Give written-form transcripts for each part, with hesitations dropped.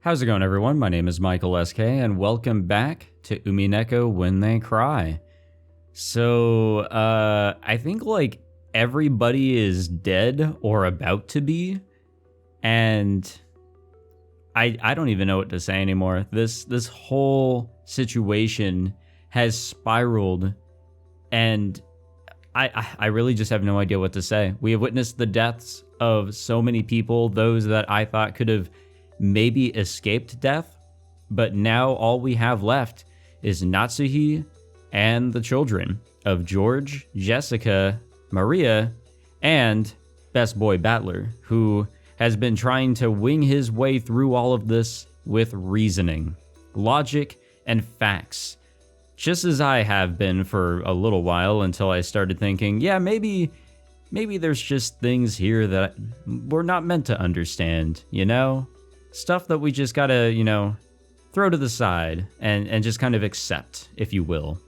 How's it going, everyone? My name is Michael SK, and welcome back to Umineko When They Cry. So, I think, like, everybody is dead or about to be, and I don't even know what to say anymore. This whole situation has spiraled, and I really just have no idea what to say. We have witnessed the deaths of so many people, those that I thought could have maybe escaped death, but now all we have left is Natsuhi and the children of George, Jessica, Maria, and Best Boy Battler, who has been trying to wing his way through all of this with reasoning, logic, and facts. Just as I have been for a little while until I started thinking, yeah, maybe there's just things here that we're not meant to understand, you know? Stuff that we just gotta, throw to the side and just kind of accept, if you will.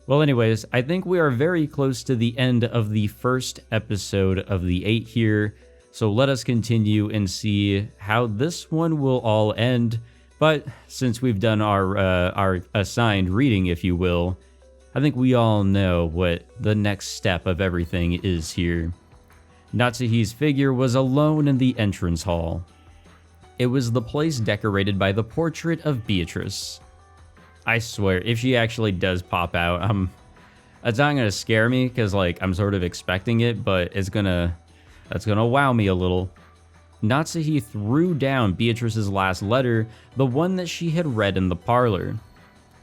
Well, anyways, I think we are very close to the end of the first episode of the 8 here, so let us continue and see how this one will all end. But since we've done our assigned reading, if you will, I think we all know what the next step of everything is here. Natsuhi's figure was alone in the entrance hall. It was the place decorated by the portrait of Beatrice. I swear, if she actually does pop out, it's not gonna scare me because, like, I'm sort of expecting it, but that's gonna wow me a little. Natsuhi threw down Beatrice's last letter, the one that she had read in the parlor,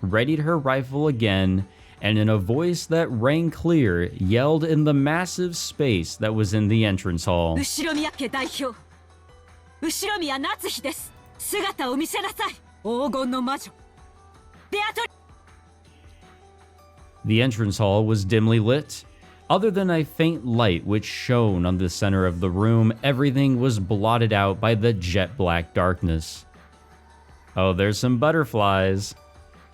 readied her rifle again, and in a voice that rang clear, yelled in the massive space that was in the entrance hall. Ushiromiya 夏日です。姿を見せなさい。黄金の魔女。Beatrice. The entrance hall was dimly lit. Other than a faint light which shone on the center of the room, everything was blotted out by the jet black darkness. Oh, there's some butterflies.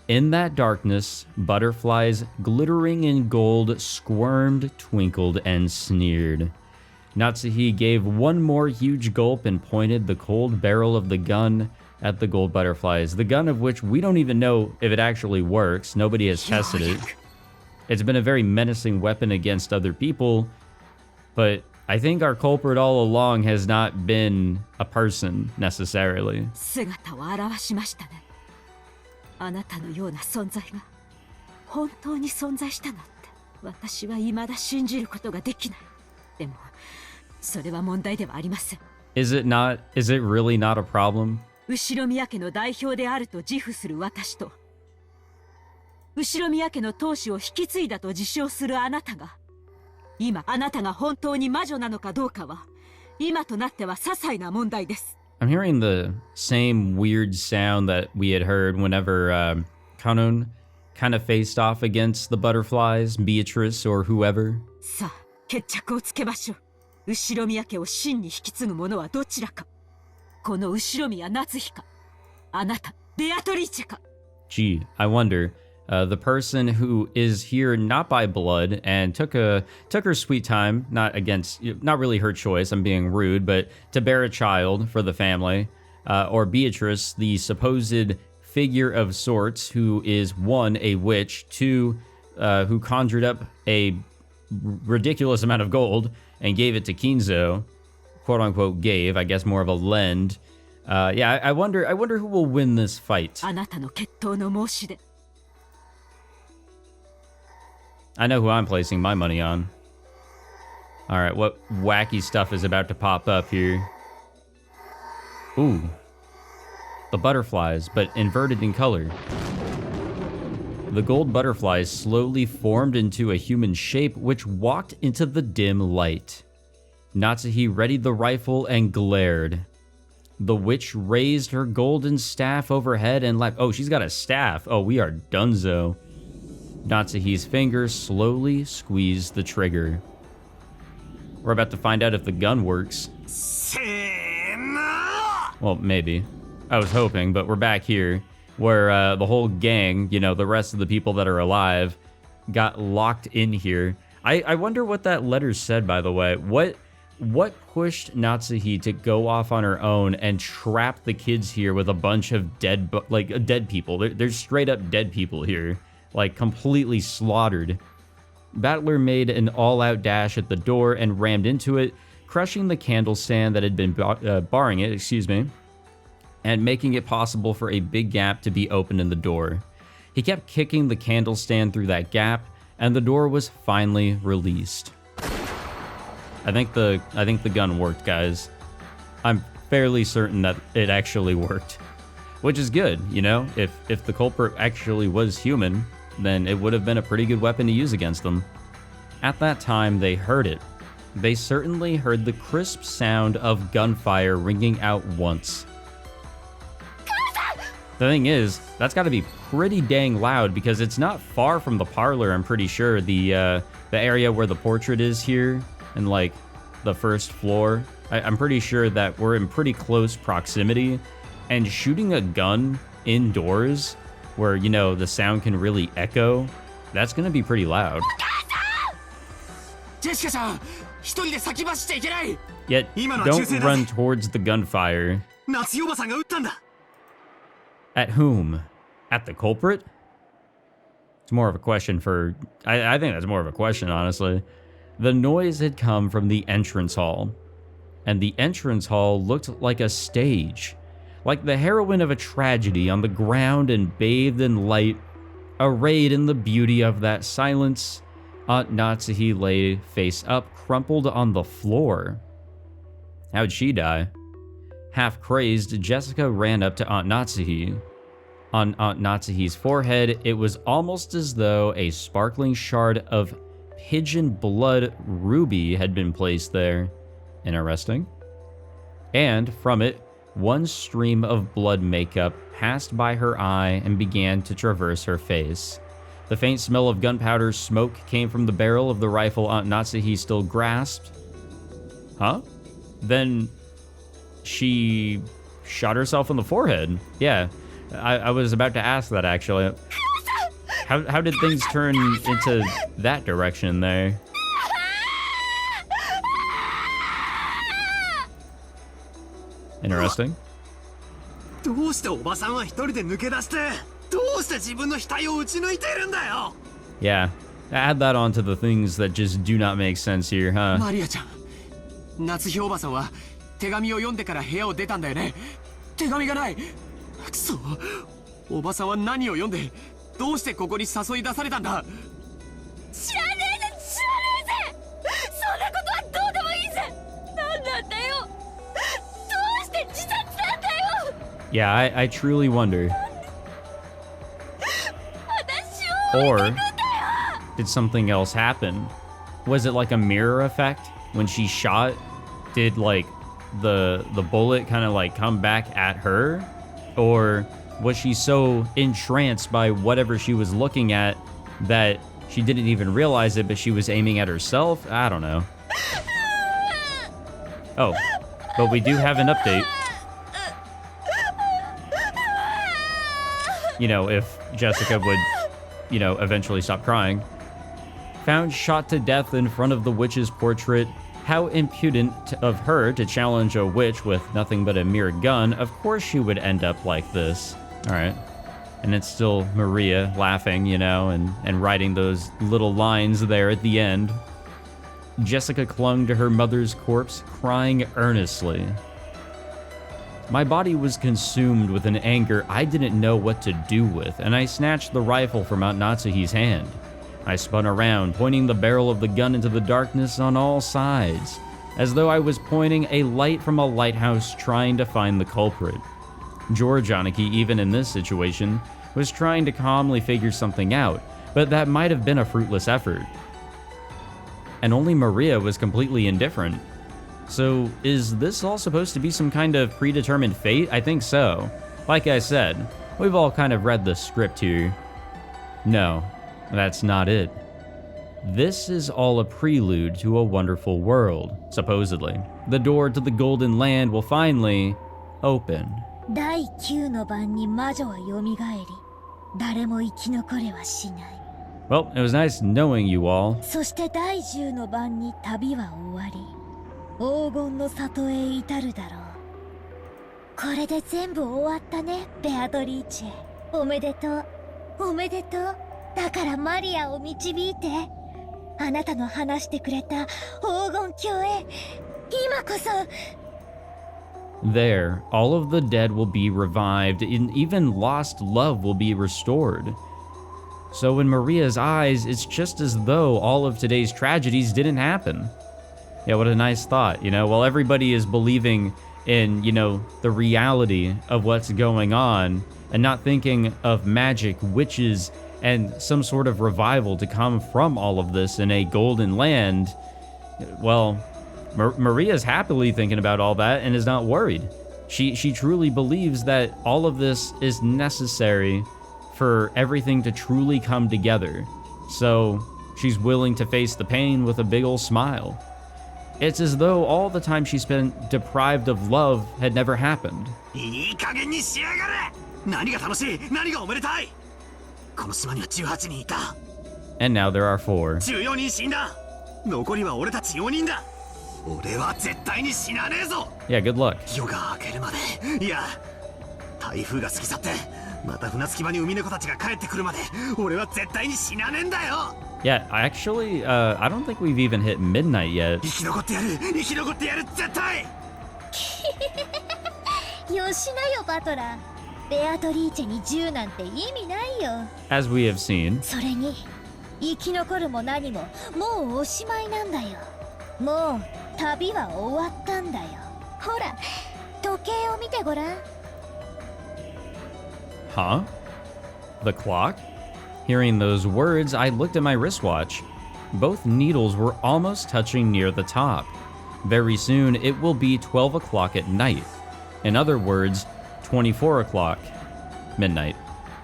In that darkness, butterflies glittering in gold squirmed, twinkled, and sneered. Natsuhi gave one more huge gulp and pointed the cold barrel of the gun at the gold butterflies, the gun of which we don't even know if it actually works. Nobody has tested it. It's been a very menacing weapon against other people, but I think our culprit all along has not been a person, necessarily. 姿を現しましたね。あなたのような存在が本当に存在したなんて私は未だ信じることができない。でもそれは問題ではありません。Is it really not a problem? 後宮家の代表であると自負する私と、後宮家の当主を引き継いだと自称するあなたが、今あなたが本当に魔女なのかどうかは、今となっては些細な問題です。I'm hearing the same weird sound that we had heard whenever Kanun kind of faced off against the butterflies, Beatrice or whoever. さあ、決着をつけましょう。後宮家を真に引き継ぐ者はどちらか。この後宮夏日か、あなたベアトリーチェか。Gee, I wonder. The person who is here not by blood and took her sweet time, not really her choice, I'm being rude, but to bear a child for the family, or Beatrice, the supposed figure of sorts, who is one, a witch, two, who conjured up a ridiculous amount of gold and gave it to Kinzo, quote unquote gave, I guess more of a lend. Yeah, I wonder who will win this fight. I know who I'm placing my money on. Alright, what wacky stuff is about to pop up here? Ooh. The butterflies, but inverted in color. The gold butterflies slowly formed into a human shape which walked into the dim light. Natsuhi readied the rifle and glared. The witch raised her golden staff overhead and laughed. Oh, she's got a staff. Oh, we are donezo. Natsuhi's fingers slowly squeezed the trigger. We're about to find out if the gun works. Well, maybe. I was hoping, but we're back here where the whole gang, the rest of the people that are alive, got locked in here. I wonder what that letter said, by the way. What what pushed Natsuhi to go off on her own and trap the kids here with a bunch of dead people? There's straight up dead people here, like completely slaughtered. Battler made an all-out dash at the door and rammed into it, crushing the candle stand that had been barring it, and making it possible for a big gap to be opened in the door. He kept kicking the candle stand through that gap, and the door was finally released. I think the gun worked, guys. I'm fairly certain that it actually worked, which is good, you know? If the culprit actually was human, then it would have been a pretty good weapon to use against them. At that time, they heard it. They certainly heard the crisp sound of gunfire ringing out once. The thing is, that's got to be pretty dang loud because it's not far from the parlor, I'm pretty sure. The area where the portrait is here, and like the first floor. I'm pretty sure that we're in pretty close proximity, and shooting a gun indoors where, you know, the sound can really echo, that's gonna be pretty loud. Yet, don't run towards the gunfire. At whom? At the culprit? It's more of a question for... I think that's more of a question, honestly. The noise had come from the entrance hall. And the entrance hall looked like a stage. Like the heroine of a tragedy on the ground and bathed in light. Arrayed in the beauty of that silence, Aunt Natsuhi lay face up, crumpled on the floor. How'd she die? Half crazed, Jessica ran up to Aunt Natsuhi. On Aunt Natsuhi's forehead, it was almost as though a sparkling shard of pigeon blood ruby had been placed there. Interesting. And from it, one stream of blood makeup passed by her eye and began to traverse her face. The faint smell of gunpowder smoke came from the barrel of the rifle Aunt Natsuhi still grasped. Huh? Then she shot herself in the forehead. Yeah, I was about to ask that, actually. How did things turn into that direction there? Interesting. Yeah, add that on to the things that just do not make sense here, huh? 夏日おばさんは手紙を読んでから部屋を出たんだよね。手紙がない。くそ。おばさんは何を読んでどうしてここに誘い出されたんだ。知らねえぜ、知らねえぜ。そんなことはどうでもいいぜ。なんなんだよ。どうして自殺なんだよ。Yeah, I truly wonder. Or did something else happen? Was it like a mirror effect? When she shot, did like the bullet kind of like come back at her? Or was she so entranced by whatever she was looking at that she didn't even realize it, but she was aiming at herself? I don't know. Oh, but we do have an update. You know, if Jessica would, you know, eventually stop crying. Found shot to death in front of the witch's portrait. How impudent of her to challenge a witch with nothing but a mere gun. Of course she would end up like this. All right. And it's still Maria laughing, you know, and writing those little lines there at the end. Jessica clung to her mother's corpse, crying earnestly. My body was consumed with an anger I didn't know what to do with, and I snatched the rifle from Aunt Natsuhi's hand. I spun around, pointing the barrel of the gun into the darkness on all sides, as though I was pointing a light from a lighthouse trying to find the culprit. Georgianiki, even in this situation, was trying to calmly figure something out, but that might have been a fruitless effort. And only Maria was completely indifferent. So, is this all supposed to be some kind of predetermined fate? I think so. Like I said, we've all kind of read the script here. No. That's not it. This is all a prelude to a wonderful world, supposedly. The door to the Golden Land will finally open. Well, it was nice knowing you all. 黄金の里へ至るだろう。これで全部終わったね、ベアトリーチェ。おめでとう。おめでとう。だからマリアを導いて。あなたの話してくれた黄金鏡へ。今こそ。There, all of the dead will be revived, and even lost love will be restored. So in Maria's eyes, it's just as though all of today's tragedies didn't happen. Yeah, what a nice thought, you know? While everybody is believing in, you know, the reality of what's going on, and not thinking of magic, witches, and some sort of revival to come from all of this in a golden land, well, Maria's happily thinking about all that and is not worried. She truly believes that all of this is necessary for everything to truly come together. So she's willing to face the pain with a big ol' smile. It's as though all the time she spent deprived of love had never happened. いい加減にしやがれ。何が楽しい、何がおめでたい。この島には18人いた。And now there are 4. 14人死んだ。残りは俺たち4人だ。俺は絶対に死なねえぞ。Yeah, good luck. 夜が明けるまで。いや、台風が過ぎ去って、また船着き場に海猫たちが帰ってくるまで、俺は絶対に死なねえんだよ。Yeah, actually, I don't think we've even hit midnight yet. 生き残ってやる、生き残ってやる、絶対。よしなよ、バトラー。ベアトリーチェに銃なんて意味ないよ。As we have seen. それに、生き残るも何も、もうおしまいなんだよ。もう旅は終わったんだよ。ほら、時計を見てごらん。Huh? The clock? Hearing those words, I looked at my wristwatch. Both needles were almost touching near the top. Very soon, it will be 12 o'clock at night. In other words, 24 o'clock, midnight.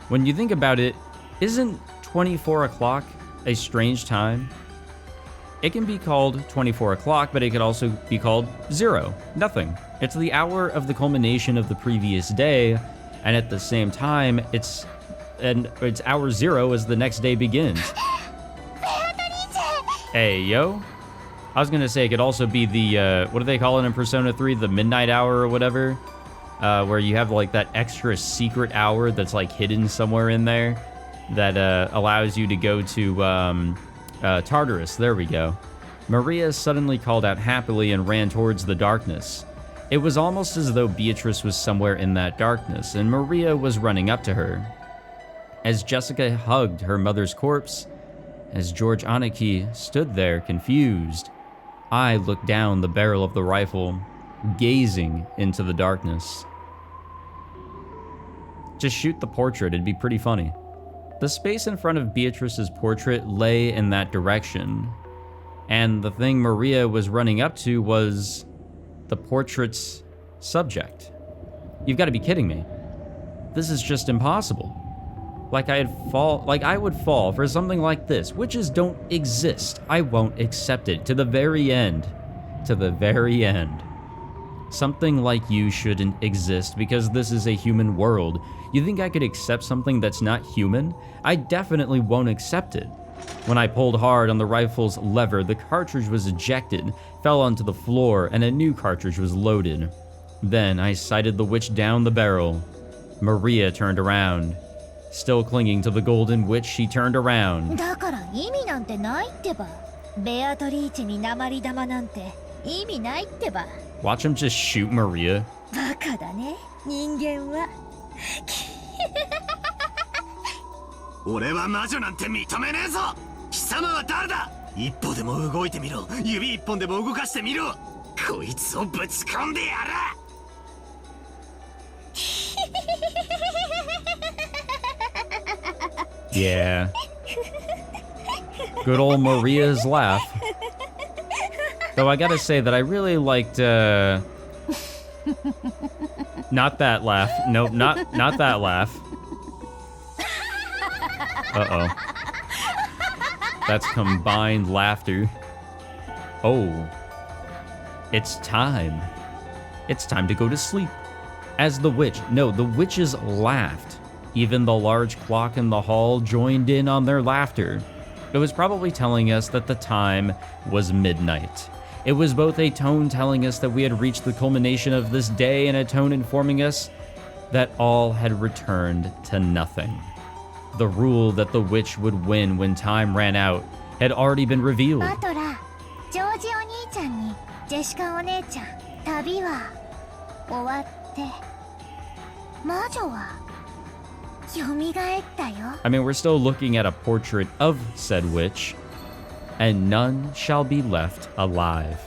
When you think about it, isn't 24 o'clock a strange time? It can be called 24 o'clock, but it could also be called 0, nothing. It's the hour of the culmination of the previous day, and at the same time, it's hour 0 as the next day begins. Hey, yo. I was gonna say it could also be the, what do they call it in Persona 3? The midnight hour or whatever? Where you have like that extra secret hour that's like hidden somewhere in there that allows you to go to Tartarus. There we go. Maria suddenly called out happily and ran towards the darkness. It was almost as though Beatrice was somewhere in that darkness, and Maria was running up to her. As Jessica hugged her mother's corpse, as George Aniki stood there confused, I looked down the barrel of the rifle, gazing into the darkness. Just shoot the portrait, it'd be pretty funny. The space in front of Beatrice's portrait lay in that direction, and the thing Maria was running up to was the portrait's subject. You've got to be kidding me. This is just impossible. Like I would fall for something like this. Witches don't exist. I won't accept it. To the very end. To the very end. Something like you shouldn't exist because this is a human world. You think I could accept something that's not human? I definitely won't accept it. When I pulled hard on the rifle's lever, the cartridge was ejected, fell onto the floor, and a new cartridge was loaded. Then I sighted the witch down the barrel. Maria turned around. Still clinging to the golden witch, she turned around. だから意味なんてないってば。ベアトリーチェに鉛玉なんて意味ないってば。Watch him just shoot Maria. バカだね、人間は。俺は魔女なんて認めねえぞ。貴様は誰だ。一歩でも動いてみろ。指一本でも動かしてみろ。こいつをぶち込んでやる。Yeah. Good old Maria's laugh. Though I gotta say that I really liked, not that laugh. Nope, not that laugh. Uh-oh. That's combined laughter. Oh. It's time. It's time to go to sleep. As the witches laughed. Even the large clock in the hall joined in on their laughter. It was probably telling us that the time was midnight. It was both a tone telling us that we had reached the culmination of this day and a tone informing us that all had returned to nothing. The rule that the witch would win when time ran out had already been revealed. バトラ、ジョージお兄ちゃんにジェシカお姉ちゃん、旅は終わって魔女は蘇ったよ。I mean, we're still looking at a portrait of said witch, and none shall be left alive.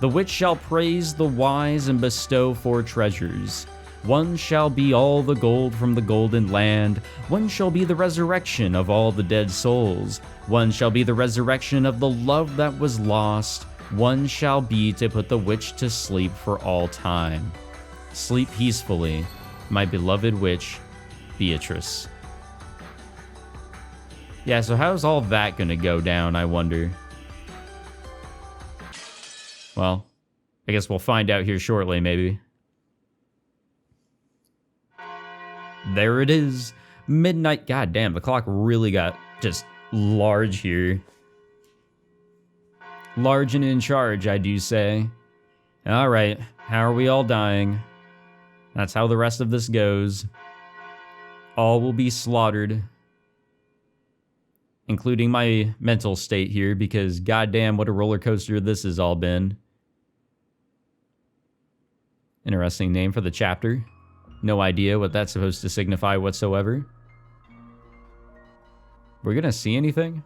The witch shall praise the wise and bestow 4 treasures. One shall be all the gold from the golden land. One shall be the resurrection of all the dead souls. One shall be the resurrection of the love that was lost. One shall be to put the witch to sleep for all time. Sleep peacefully, my beloved witch, Beatrice. Yeah, so how's all that gonna go down, I wonder? Well, I guess we'll find out here shortly, maybe. There it is. Midnight. God damn, the clock really got just large here. Large and in charge, I do say. Alright, how are we all dying? That's how the rest of this goes. All will be slaughtered. Including my mental state here, because goddamn what a roller coaster this has all been. Interesting name for the chapter. No idea what that's supposed to signify whatsoever. We're gonna see anything?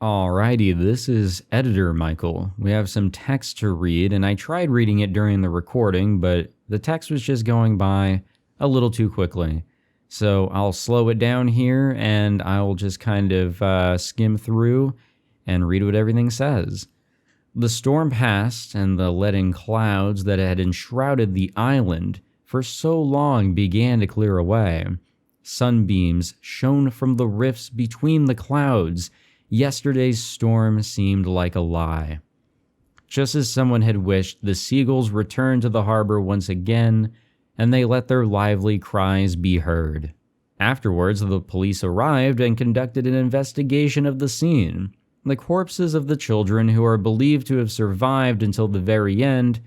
Alrighty, this is Editor Michael. We have some text to read, and I tried reading it during the recording, but the text was just going by a little too quickly. So I'll slow it down here, and I'll just kind of skim through and read what everything says. The storm passed, and the leaden clouds that had enshrouded the island for so long began to clear away. Sunbeams shone from the rifts between the clouds. Yesterday's storm seemed like a lie. Just as someone had wished, the seagulls returned to the harbor once again, and they let their lively cries be heard. Afterwards, the police arrived and conducted an investigation of the scene. The corpses of the children who are believed to have survived until the very end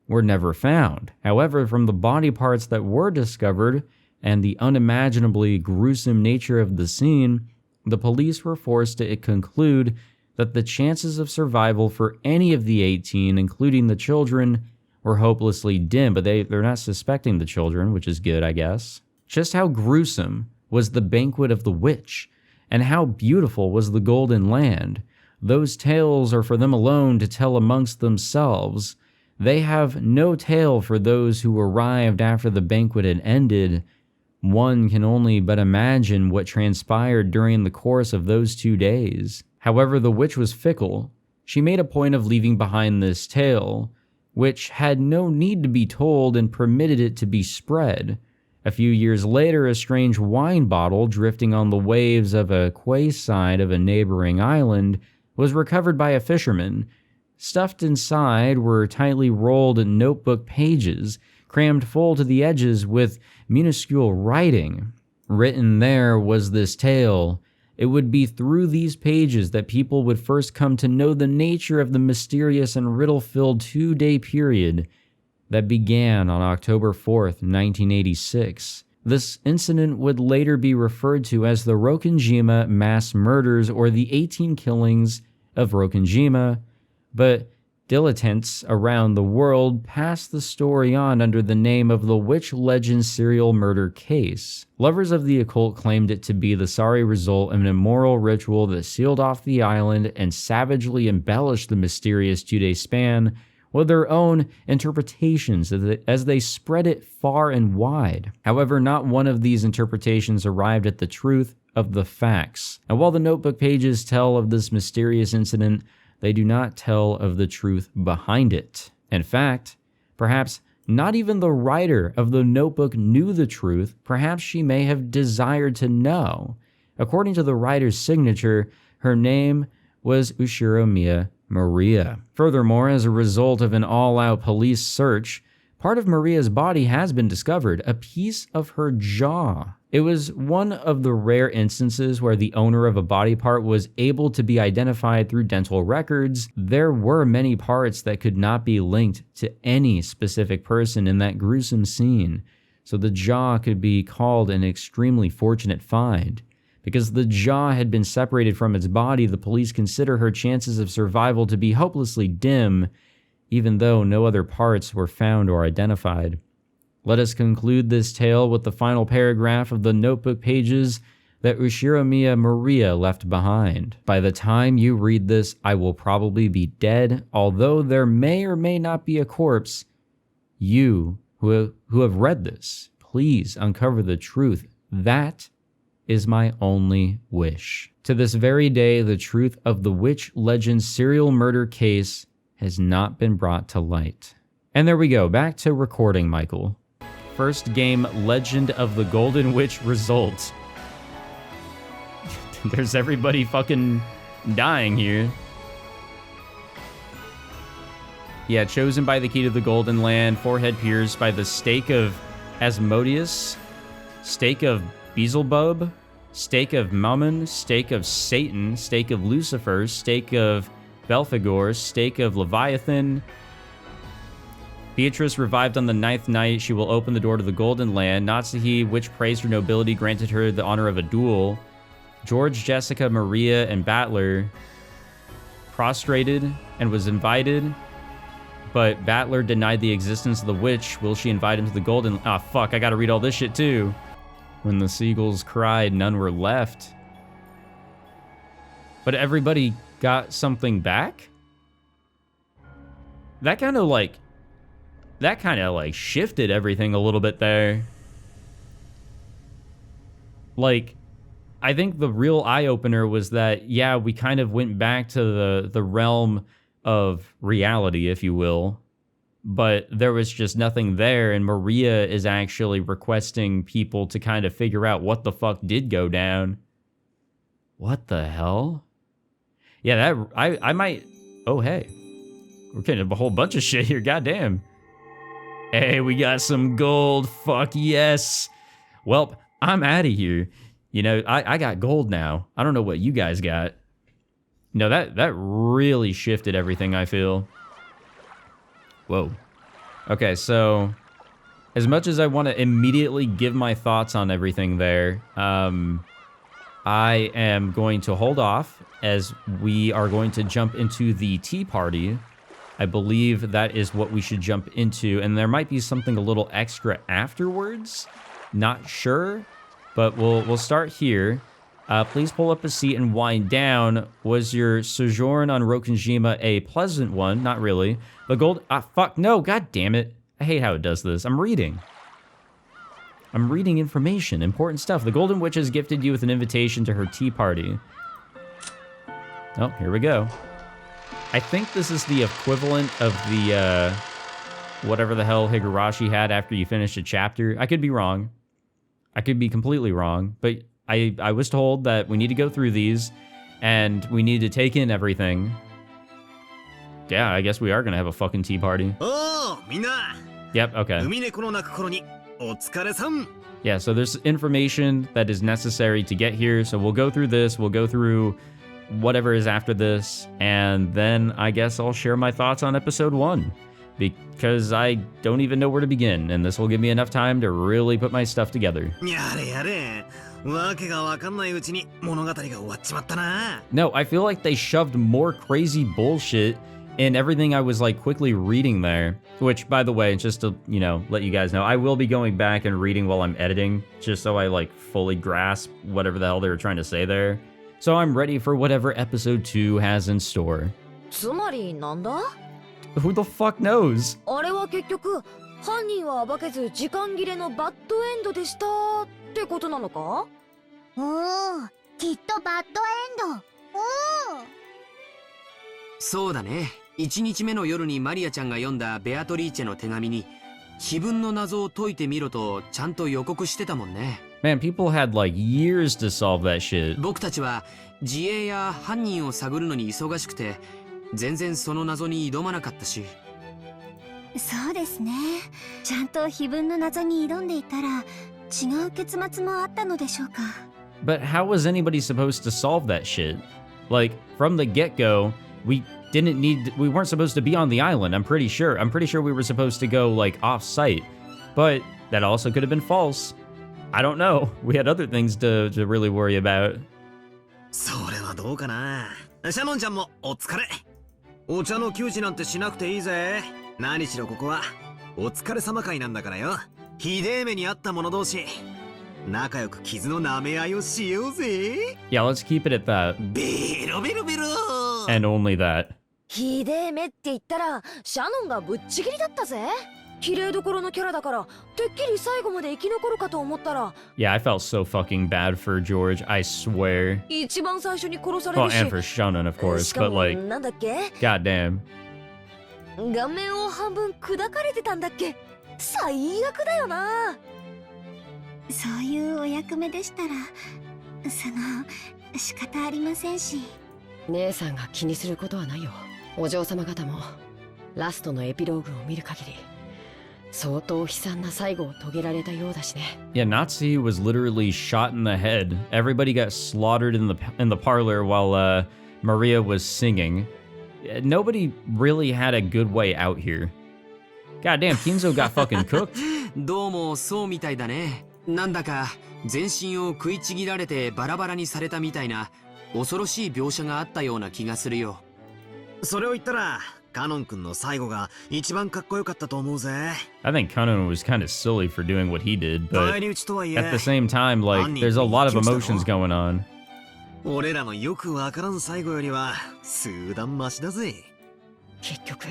were never found. However, from the body parts that were discovered and the unimaginably gruesome nature of the scene, the police were forced to conclude that the chances of survival for any of the 18, including the children, were hopelessly dim, but they're not suspecting the children, which is good, I guess. Just how gruesome was the banquet of the witch, and how beautiful was the golden land? Those tales are for them alone to tell amongst themselves. They have no tale for those who arrived after the banquet had ended. One can only but imagine what transpired during the course of those 2 days. However, the witch was fickle. She made a point of leaving behind this tale, which had no need to be told, and permitted it to be spread. A few years later, a strange wine bottle drifting on the waves of a quayside of a neighboring island was recovered by a fisherman. Stuffed inside were tightly rolled notebook pages, crammed full to the edges with minuscule writing. Written there was this tale. It would be through these pages that people would first come to know the nature of the mysterious and riddle-filled 2-day period that began on October 4th, 1986. This incident would later be referred to as the Rokkenjima mass murders, or the 18 killings of Rokkenjima, but dilettantes around the world passed the story on under the name of the Witch Legend serial murder case. Lovers of the occult claimed it to be the sorry result of an immoral ritual that sealed off the island and savagely embellished the mysterious 2-day span with their own interpretations as they spread it far and wide. However, not one of these interpretations arrived at the truth of the facts. And while the notebook pages tell of this mysterious incident, they do not tell of the truth behind it. In fact, perhaps not even the writer of the notebook knew the truth. Perhaps she may have desired to know. According to the writer's signature, her name was Ushiromiya Maria. Furthermore, as a result of an all-out police search, part of Maria's body has been discovered, a piece of her jaw. It was one of the rare instances where the owner of a body part was able to be identified through dental records. There were many parts that could not be linked to any specific person in that gruesome scene, so the jaw could be called an extremely fortunate find. Because the jaw had been separated from its body, the police consider her chances of survival to be hopelessly dim, even though no other parts were found or identified. Let us conclude this tale with the final paragraph of the notebook pages that Ushiromiya Maria left behind. By the time you read this, I will probably be dead, although there may or may not be a corpse. You who have read this, please uncover the truth. That is my only wish. To this very day, the truth of the witch legend serial murder case has not been brought to light. And there we go, back to recording, Michael. First game, Legend of the Golden Witch results. There's everybody fucking dying here. Yeah, chosen by the key to the Golden Land, forehead pierced by the stake of Asmodeus, stake of Beelzebub, stake of Mammon, stake of Satan, stake of Lucifer, stake of Belphegor, stake of Leviathan. Beatrice revived on the 9th night. She will open the door to the Golden Land. Natsuhi, witch praised her nobility, granted her the honor of a duel. George, Jessica, Maria, and Battler prostrated and was invited, but Battler denied the existence of the witch. Will she invite him to the Golden... Ah, fuck, I gotta read all this shit too. When the seagulls cried, none were left. But everybody got something back? That kind of like shifted everything a little bit there. Like, I think the real eye-opener was that, yeah, we kind of went back to the realm of reality, if you will, but there was just nothing there, and Maria is actually requesting people to kind of figure out what the fuck did go down. What the hell? Yeah, that I might... Oh, hey. We're getting a whole bunch of shit here, goddamn. Hey, we got some gold. Fuck yes. Well, I'm out of here. You know, I got gold now. I don't know what you guys got. No, that really shifted everything, I feel. Whoa. Okay, so as much as I want to immediately give my thoughts on everything there, I am going to hold off as we are going to jump into the tea party. I believe that is what we should jump into, and there might be something a little extra afterwards. Not sure, but we'll start here. Please pull up a seat and wind down. Was your sojourn on Rokkenjima a pleasant one? Not really. The gold... fuck, no, god damn it. I hate how it does this. I'm reading information, important stuff. The Golden Witch has gifted you with an invitation to her tea party. Oh, here we go. I think this is the equivalent of the, whatever the hell Higurashi had after you finished a chapter. I could be wrong. I could be completely wrong, but I was told that we need to go through these, and we need to take in everything. Yeah, I guess we are gonna have a fucking tea party. Oh, minna. Yep, okay. Yeah, so there's information that is necessary to get here, so we'll go through this, we'll go through whatever is after this, and then I guess I'll share my thoughts on episode 1, because I don't even know where to begin, and this will give me enough time to really put my stuff together. No, I feel like they shoved more crazy bullshit in everything I was like quickly reading there, which, by the way, just to, you know, let you guys know, I will be going back and reading while I'm editing, just so I like fully grasp whatever the hell they were trying to say there. So I'm ready for whatever episode 2 has in store. Who the fuck knows? Man, people had like years to solve that shit. 違う結末もあったのでしょうか。 But how was anybody supposed to solve that shit? Like, from the get-go, we weren't supposed to be on the island, I'm pretty sure. I'm pretty sure we were supposed to go, like, off-site. But that also could have been false. I don't know. We had other things to really worry about. それはどうかな。シャノンちゃんもお疲れ。お茶の給仕なんてしなくていいぜ。何しろここはお疲れ様会なんだからよ。ひでえ目にあった者同士、仲良く傷の舐め合いをしようぜ。 Yeah, let's keep it at that. ベロベロベロ。 And only that. ひでえ目って言ったらシャノンがぶっちぎりだったぜ。綺麗どころのキャラだからてっきり最後まで生き残るかと思ったら。 Yeah, I felt so fucking bad for George, I swear. 一番最初に殺され Well, るし。 and for Shannon, of course, しか but も like, なんだっけ。 goddamn. 顔面を半分砕かれてたんだっけ。最悪だよな。そういうお役目でしたら仕方ありませんし。姉さんが気にすることはないよ。お嬢様方もラストのエピローグを見る限り相当悲惨な最後を遂げられたようだしね。 Yeah, Natsuhi was literally shot in the head. Everybody got slaughtered in the parlor while Maria was singing. Nobody really had a good way out here. Goddamn, Kinzo got fucking cooked. どうもそうみたいだね。なんだか全身を食いちぎられてバラバラにされたみたいな恐ろしい描写があったような気がするよ。それを言ったらカノン君の最後が一番かっこよかったと思うぜ。 I think Kanon was kind of silly for doing what he did, 返 but り討ちとはい at the え same time, like, there's a lot of emotions going on. 俺らのよくわからん最後よりは数段マシだぜ。結局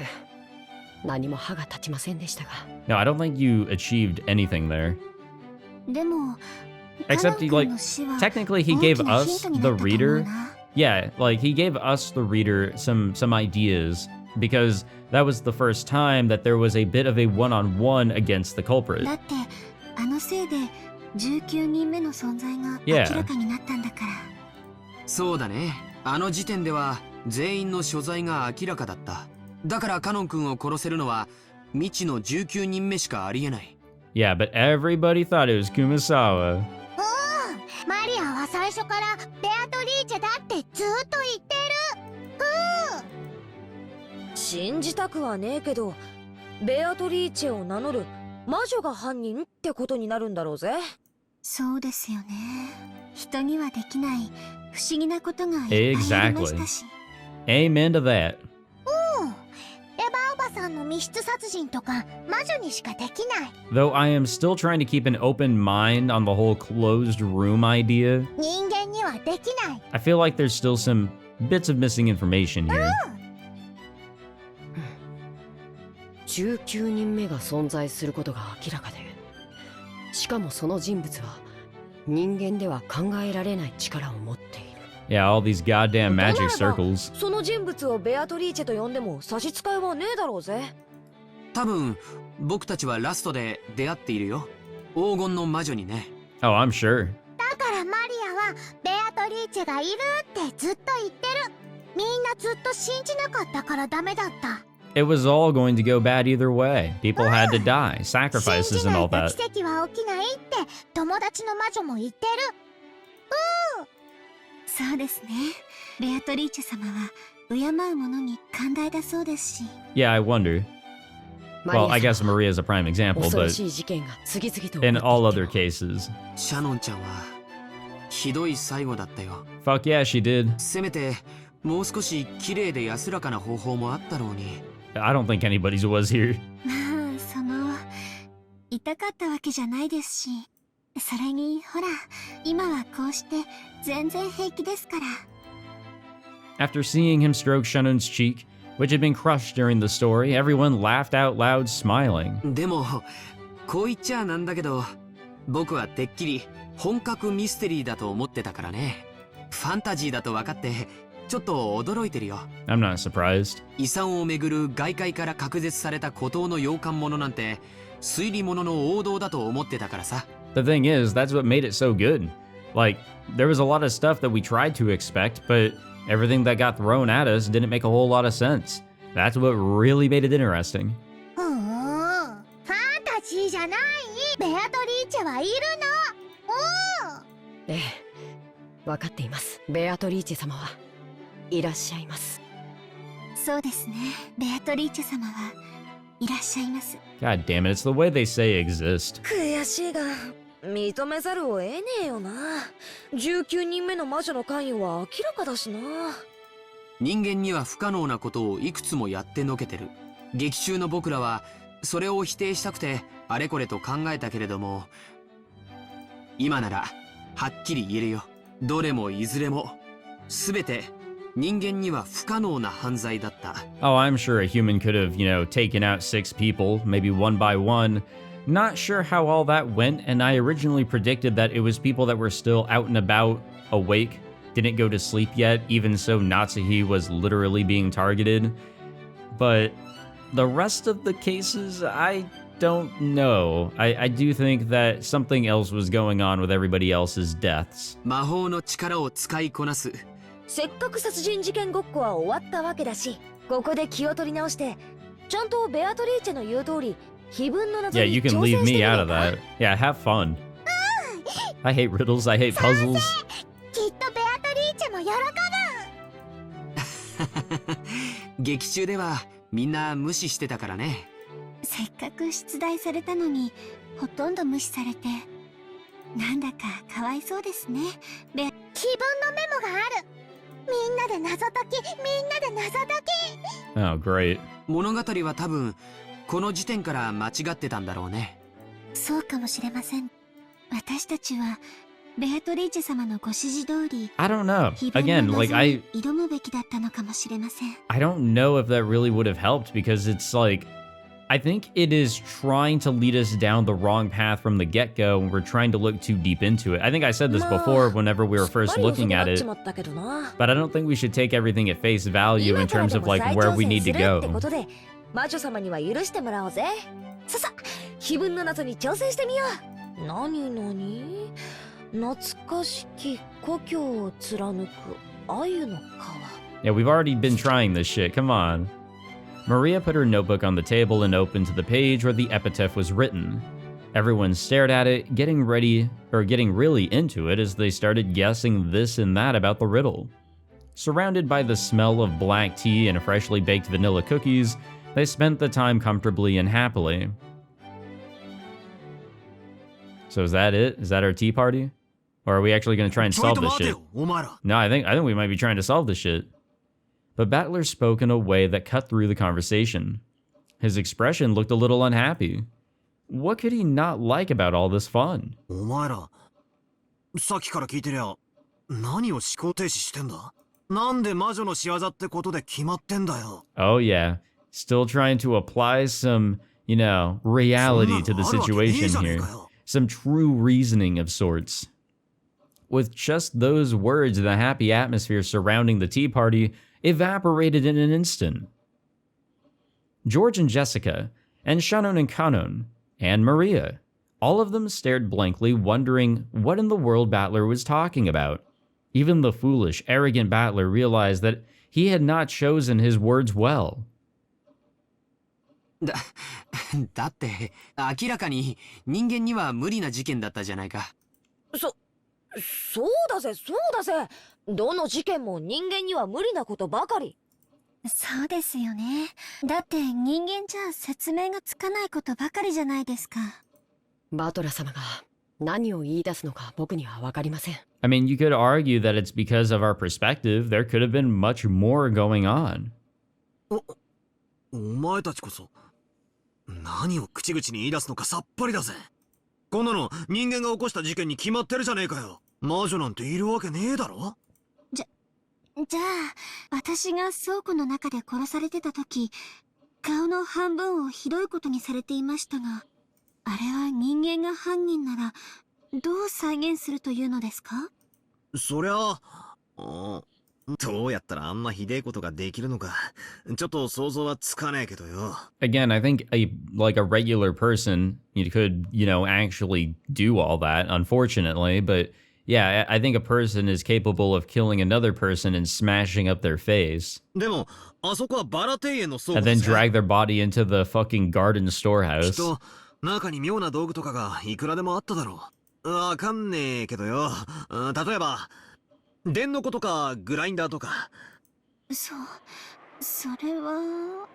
何も歯が立ちませんでしたが。 No, I don't think you achieved anything there. でも Except he, like, technically he gave us, the reader, yeah, like, he gave us, the reader, some ideas, because that was the first time that there was a bit of a one-on-one against the culprit. だってあのせいで19人目の存在が明らかになったんだから。そうだね。あの時点では全員の所在が明らかだった。だからカノン君を殺せるのは未知の19人目しかありえない。 Yeah, but everybody thought it was Kumasawa. マリアは最初からベアトリーチェだってずっと言ってる。信じたくはねえけどベアトリーチェを名乗る魔女が犯人ってことになるんだろうぜ。そうですよね。人にはできない不思議なことがいっぱいありましたし。 Amen to that. レバーおばさんの密室殺人とか魔女にしかできない。 Though I am still trying to keep an open mind on the whole closed room idea, 人間にはできない。 I feel like there's still some bits of missing information here. 19人目が存在することが明らかで、しかもその人物は人間では考えられない力を持っている。 Yeah, all these goddamn magic となれば circles. その人物をベアトリーチェと呼んでも差し支えはねえだろうぜ。多分僕たちはラストで出会っているよ。黄金の魔女にね。 Oh, I'm sure. だからマリアはベアトリーチェがいるってずっと言ってる。みんなずっと信じなかったからダメだった。 It was all going to go bad either way. People had to die, 信 sacrifices じ and な all いと that. 奇跡は起きないって友達の魔女も言ってる。そうですね。ベアトリーチェ様は敬う者に寛大だそうですし。 Yeah, I wonder. マリ Well, ア I 様 guess Maria's a prime example, 恐ろ but しい事件が次々と起 in こ all って other いても cases. シャノンちゃんはひどい最後だったよ。 Fuck yeah, she did. せめてもう少し綺麗で安らかな方法もあったろうに。 I don't think anybody's was here. まあ痛かったわけじゃないですし、それにほら今はこうして全然平気ですから。 After seeing him stroke Shannon's cheek, which had been crushed during the story, everyone laughed out loud, smiling. でもこう言っちゃなんだけど、僕はてっきり本格ミステリーだと思ってたからね。ファンタジーだと分かってちょっと驚いてるよ。 I'm not surprised. 遺産をめぐる外界から隔絶された孤島の洋館物なんて推理物の王道だと思ってたからさ。 The thing is, that's what made it so good. Like, there was a lot of stuff that we tried to expect, but everything that got thrown at us didn't make a whole lot of sense. That's what really made it interesting. ファンタジーじゃない。ベアトリーチチェはいるの。おお。ええ、分かっています。ベアトリーチェ様はいらっしゃいます。そうですね。ベアトリーチェ様はいらっしゃいます。 God damn it, it's the way they say exist. 悔しいが認めざるを得ねえよな。19人目の魔女の関与は明らかだしな。人間には不可能なことをいくつもやってのけてる。劇中の僕らはそれを否定したくてあれこれと考えたけれども、今ならはっきり言えるよ。どれもいずれも全て人間には不可能な犯罪だった。 Oh, I'm sure a human could have, taken out 6 people, maybe one by one. Not sure how all that went, and I originally predicted that it was people that were still out and about, awake, didn't go to sleep yet, even so Natsuhi was literally being targeted. But the rest of the cases, I don't know. I do think that something else was going on with everybody else's deaths. 魔法の力を使いこなす。せっかく殺人事件ごっこは終わったわけだし、ここで気を取り直してちゃんとベアトリーチェの言う通り非分の謎 Yeah, に you 挑 can 戦して leave み me る out の of か。 that. Yeah, have fun. I hate riddles, I hate puzzles. きっとベアトリーチェも喜劇中ではみんな無視してたからね。ぶ。せっかく出題されたのにほとんど無視されて、なんだかかわいそうですね。気分のメモがある。みんなで謎解き、みんなで謎解き。 Oh, great. 物語は多分この時点から間違ってたんだろうね。そうかもしれません。私たちはベアトリーチェ様のご指示通り、 I don't know. 非分 Again, の like, 謎に挑むべきだったのかもしれません。 I don't know if that really would have helped because it's like, I think it is trying to lead us down the wrong path from the get-go and we're trying to look too deep into it. I think I said this before whenever we were first looking at it, but I don't think we should take everything at face value in terms of like where we need to go. 魔女様には許してもらおうぜ。さ、非分の謎に挑戦してみよう。何懐かしき故郷を貫く鮎の川。 Yeah, we've already been trying this shit. Come on. Maria put her notebook on the table and opened to the page where the epitaph was written. Everyone stared at it, getting really into it as they started guessing this and that about the riddle. Surrounded by the smell of black tea and freshly baked vanilla cookies, they spent the time comfortably and happily. So is that it? Is that our tea party? Or are we actually going to try and solve this shit? No, I think we might be trying to solve this shit. But Battler spoke in a way that cut through the conversation. His expression looked a little unhappy. What could he not like about all this fun? お前ら、さっきから聞いてりゃ、何を思考停止してんだ？なんで魔女の仕業ってことで決まってんだよ。Oh yeah, still trying to apply some, reality to the situation here. Some true reasoning of sorts. With just those words, the happy atmosphere surrounding the tea party evaporated in an instant. George and Jessica, and Shannon and Kanon, and Maria, all of them stared blankly, wondering what in the world Battler was talking about. Even the foolish, arrogant Battler realized that he had not chosen his words well. だって明らかに人間には無理な事件だったじゃないか。そうだぜ。どの事件も人間には無理なことばかり。そうですよね。だって人間じゃ説明がつかないことばかりじゃないですか。バトラ様が何を言い出すのか僕にはわかりません。I mean, you could argue that it's because of our perspective. There could have been much more going on. お前たちこそ、何を口々に言い出すのかさっぱりだぜ。こんなの人間が起こした事件に決まってるじゃねえかよ。魔女なんているわけねえだろ。じゃあ、私が倉庫の中で殺されてた時、顔の半分をひどいことにされていましたが、あれは人間が犯人なら、どう再現するというのですか？そりゃ、どうやったらあんなひでえことができるのか、ちょっと想像はつかねえけどよ。Again, I think a regular person could, actually do all that, unfortunately, but yeah, I think a person is capable of killing another person and smashing up their face. でも、あそこはバラ庭園の倉庫 And で then すね。 drag their body into the fucking garden きっ storehouse. と中に妙な道具とかがいくらでもあっただろう。わかんねえけどよ。例えば、電の子とかグラインダーとか。それは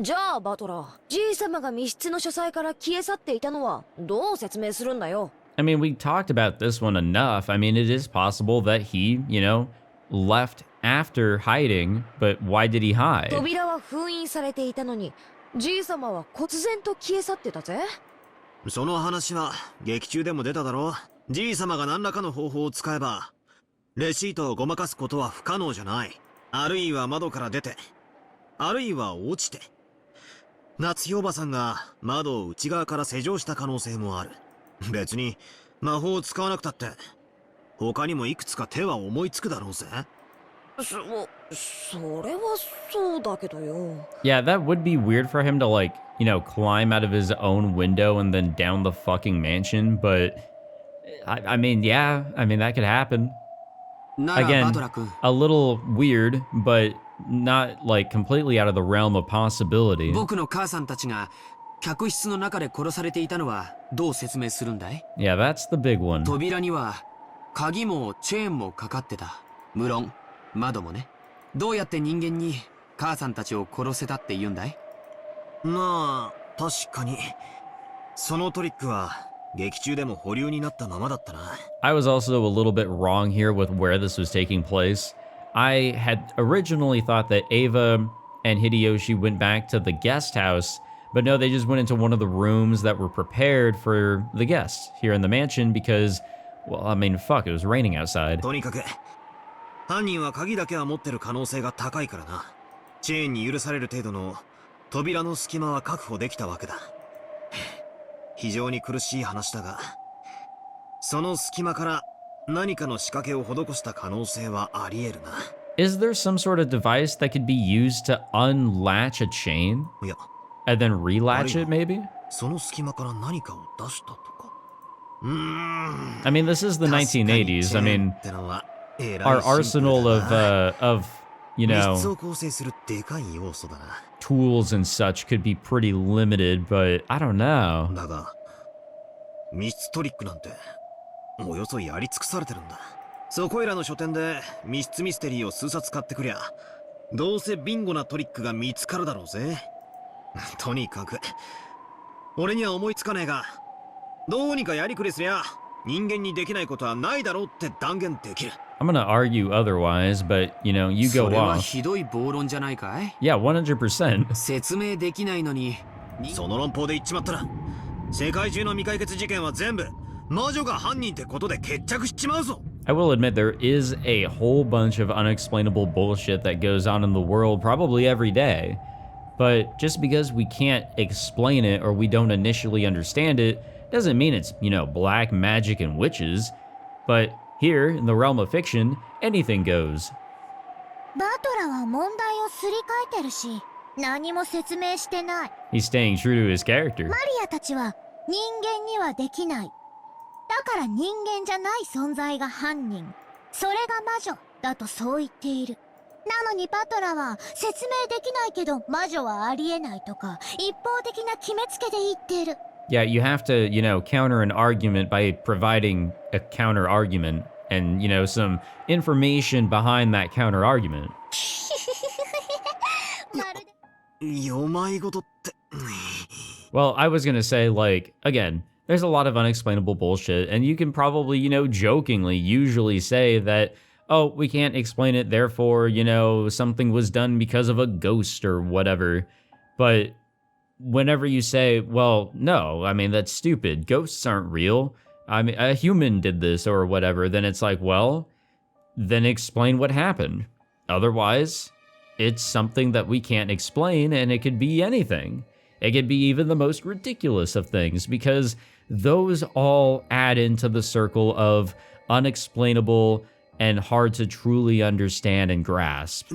じゃあバトラー、じいさまが密室の書斎から消え去っていたのはどう説明するんだよ。I mean, we talked about this one enough. I mean, it is possible that he, left after hiding, but why did he hide? 扉は封印されていたのに、じいさまは忽然と消え去ってたぜ。その話は劇中でも出ただろ。じいさまが何らかの方法を使えば、レシートをごまかすことは不可能じゃない。あるいは窓から出て、あるいは落ちて。夏日おばさんが窓を内側から施錠した可能性もある。別に魔法を使わなくたって、他にもいくつか手は思いつくだろうぜ。それはそうだけどよ。Yeah, that would be weird for him to climb out of his own window and then down the fucking mansion, but I mean, yeah, I mean that could happen. なら Again, バトラ君、 a little weird, but not completely out of the realm of possibility. 僕の母さんたちが客室の中で殺されていたのはどう説明するんだい？ Yeah, that's the big one. 扉には鍵もチェーンもかかってた。無論窓もね。どうやって人間に母さんたちを殺せたって言うんだい？まあ確かにそのトリックは劇中でも保留になったままだったな。 I was also a little bit wrong here with where this was taking place. I had originally thought that Ava and Hideyoshi went back to the guest house, but no, they just went into one of the rooms that were prepared for the guests here in the mansion because, well, I mean, fuck, it was raining outside. とにかく犯人は鍵だけは持ってる可能性が高いからな。チェーンに許される程度の扉の隙間は確保できたわけだ。非常に苦しい話だが、その隙間から何かの仕掛けを施した可能性はあり得るな。Is there some sort of device that could be used to unlatch a chain いや、 and then relatch it, maybe? その隙間から何かを出したとか。I mean, this is the 1980s. I mean, our arsenal of tools and such could be pretty limited, but I don't know. だが、密室トリックなんておよそやり尽くされてるんだ。そこいらの書店で密室ミステリーを数冊買ってくりゃ、どうせビンゴなトリックが見つかるだろうぜ。とにかく俺には思いつかねえが、どうにかやりくりすりゃ人間にできないことはないだろうって断言できる。I'm gonna argue otherwise, but you go それは off. ひどい暴論じゃないかい？ Yeah, 100%. 説明できないのに。その論法で言っちまったら、世界中の未解決事件は全部魔女が犯人ってことで決着しちまうぞ。I will admit there is a whole bunch of unexplainable bullshit that goes on in the world probably every day. But just because we can't explain it or we don't initially understand it doesn't mean it's, black magic and witches. But here, in the realm of fiction, anything goes. バトラは問題をすり替えてるし、何も説明してない。He's staying true to his character. マリアたちは人間にはできない。だから人間じゃない存在が犯人。それが魔女だとそう言っている。なのにバトラは説明できないけど魔女はありえないとか一方的な決めつけで言ってる。Yeah, you have to, counter an argument by providing a counter argument and, some information behind that counter argument. まるでよまいごとって。Well, I was gonna say, again, there's a lot of unexplainable bullshit, and you can probably, jokingly usually say that, oh, we can't explain it, therefore, something was done because of a ghost or whatever. But whenever you say, well, no, I mean, that's stupid. Ghosts aren't real. I mean, a human did this or whatever, then it's like, well, then explain what happened. Otherwise, it's something that we can't explain, and it could be anything. It could be even the most ridiculous of things, because those all add into the circle of unexplainable and hard to truly understand and grasp.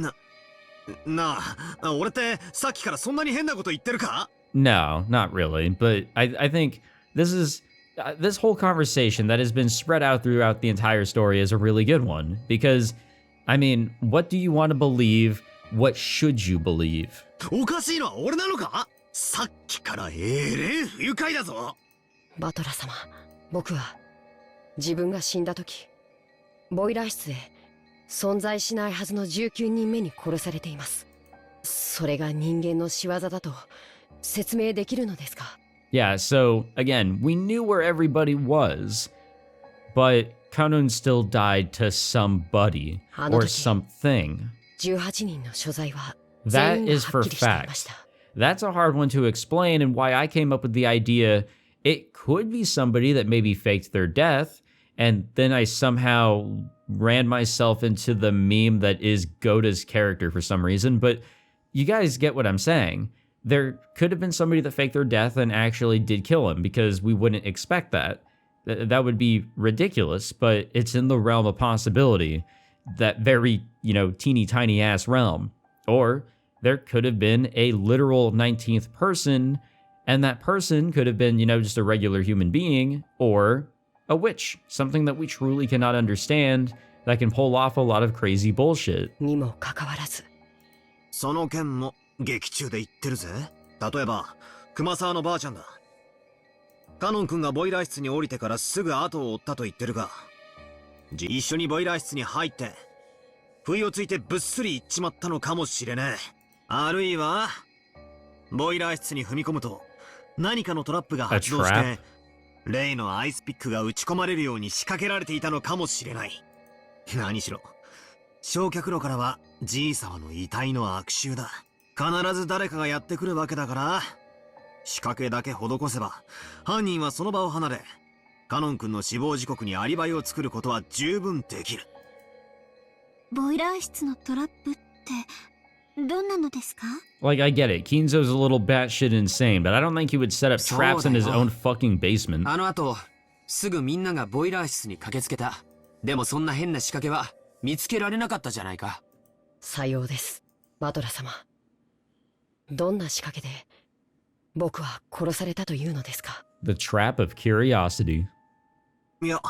なあ、俺ってさっきからそんなに変なこと言ってるか？ No, not really. But I think this whole conversation that has been spread out throughout the entire story is a really good one. Because, I mean, what do you want to believe? What should you believe? おかしいのは俺なのか？さっきから不愉快だぞ。バトラ様、僕は自分が死んだ時、ボイラー室で存在しないはずの19人目に殺されています。それが人間の仕業だと説明できるのですか？ Yeah, so again, we knew where everybody was, but Kanun still died to somebody or something. 18人の所在は That 全員が is は for っきりしていまし fact. た。 That's a hard one to explain, and why I came up with the idea it could be somebody that maybe faked their death, and then I somehow ran myself into the meme that is Goda's character for some reason, but you guys get what I'm saying. There could have been somebody that faked their death and actually did kill him, because we wouldn't expect that. That would be ridiculous, but it's in the realm of possibility. That very, teeny tiny ass realm. Or there could have been a literal 19th person, and that person could have been, just a regular human being, or a witch, something that we truly cannot understand, that can pull off a lot of crazy bullshit. にもかかわらず、その件も劇中で言ってるぜ。例えば熊沢のばあちゃんだ。カノン君がボイラー室に降りてからすぐ後を追ったと言ってるが、一緒にボイラー室に入って不意をついてぶっすり行っちまったのかもしれねえ。あるいはボイラー室に踏み込むと何かのトラップが発動して例のアイスピックが打ち込まれるように仕掛けられていたのかもしれない。何しろ焼却炉からはじいさまの遺体の悪臭だ。必ず誰かがやってくるわけだから、仕掛けだけ施せば犯人はその場を離れ、カノン君の死亡時刻にアリバイを作ることは十分できる。ボイラー室のトラップってどんなのですか？ Like, I get it. Kinzo's a little batshit insane, but I don't think he would set up traps in his own fucking basement. あの後、すぐみんながボイラー室に駆けつけた。でもそんな変な仕掛けは見つけられなかったじゃないか。さようです、バトラ様。どんな仕掛けで僕は殺されたというのですか？ The trap of curiosity. いや、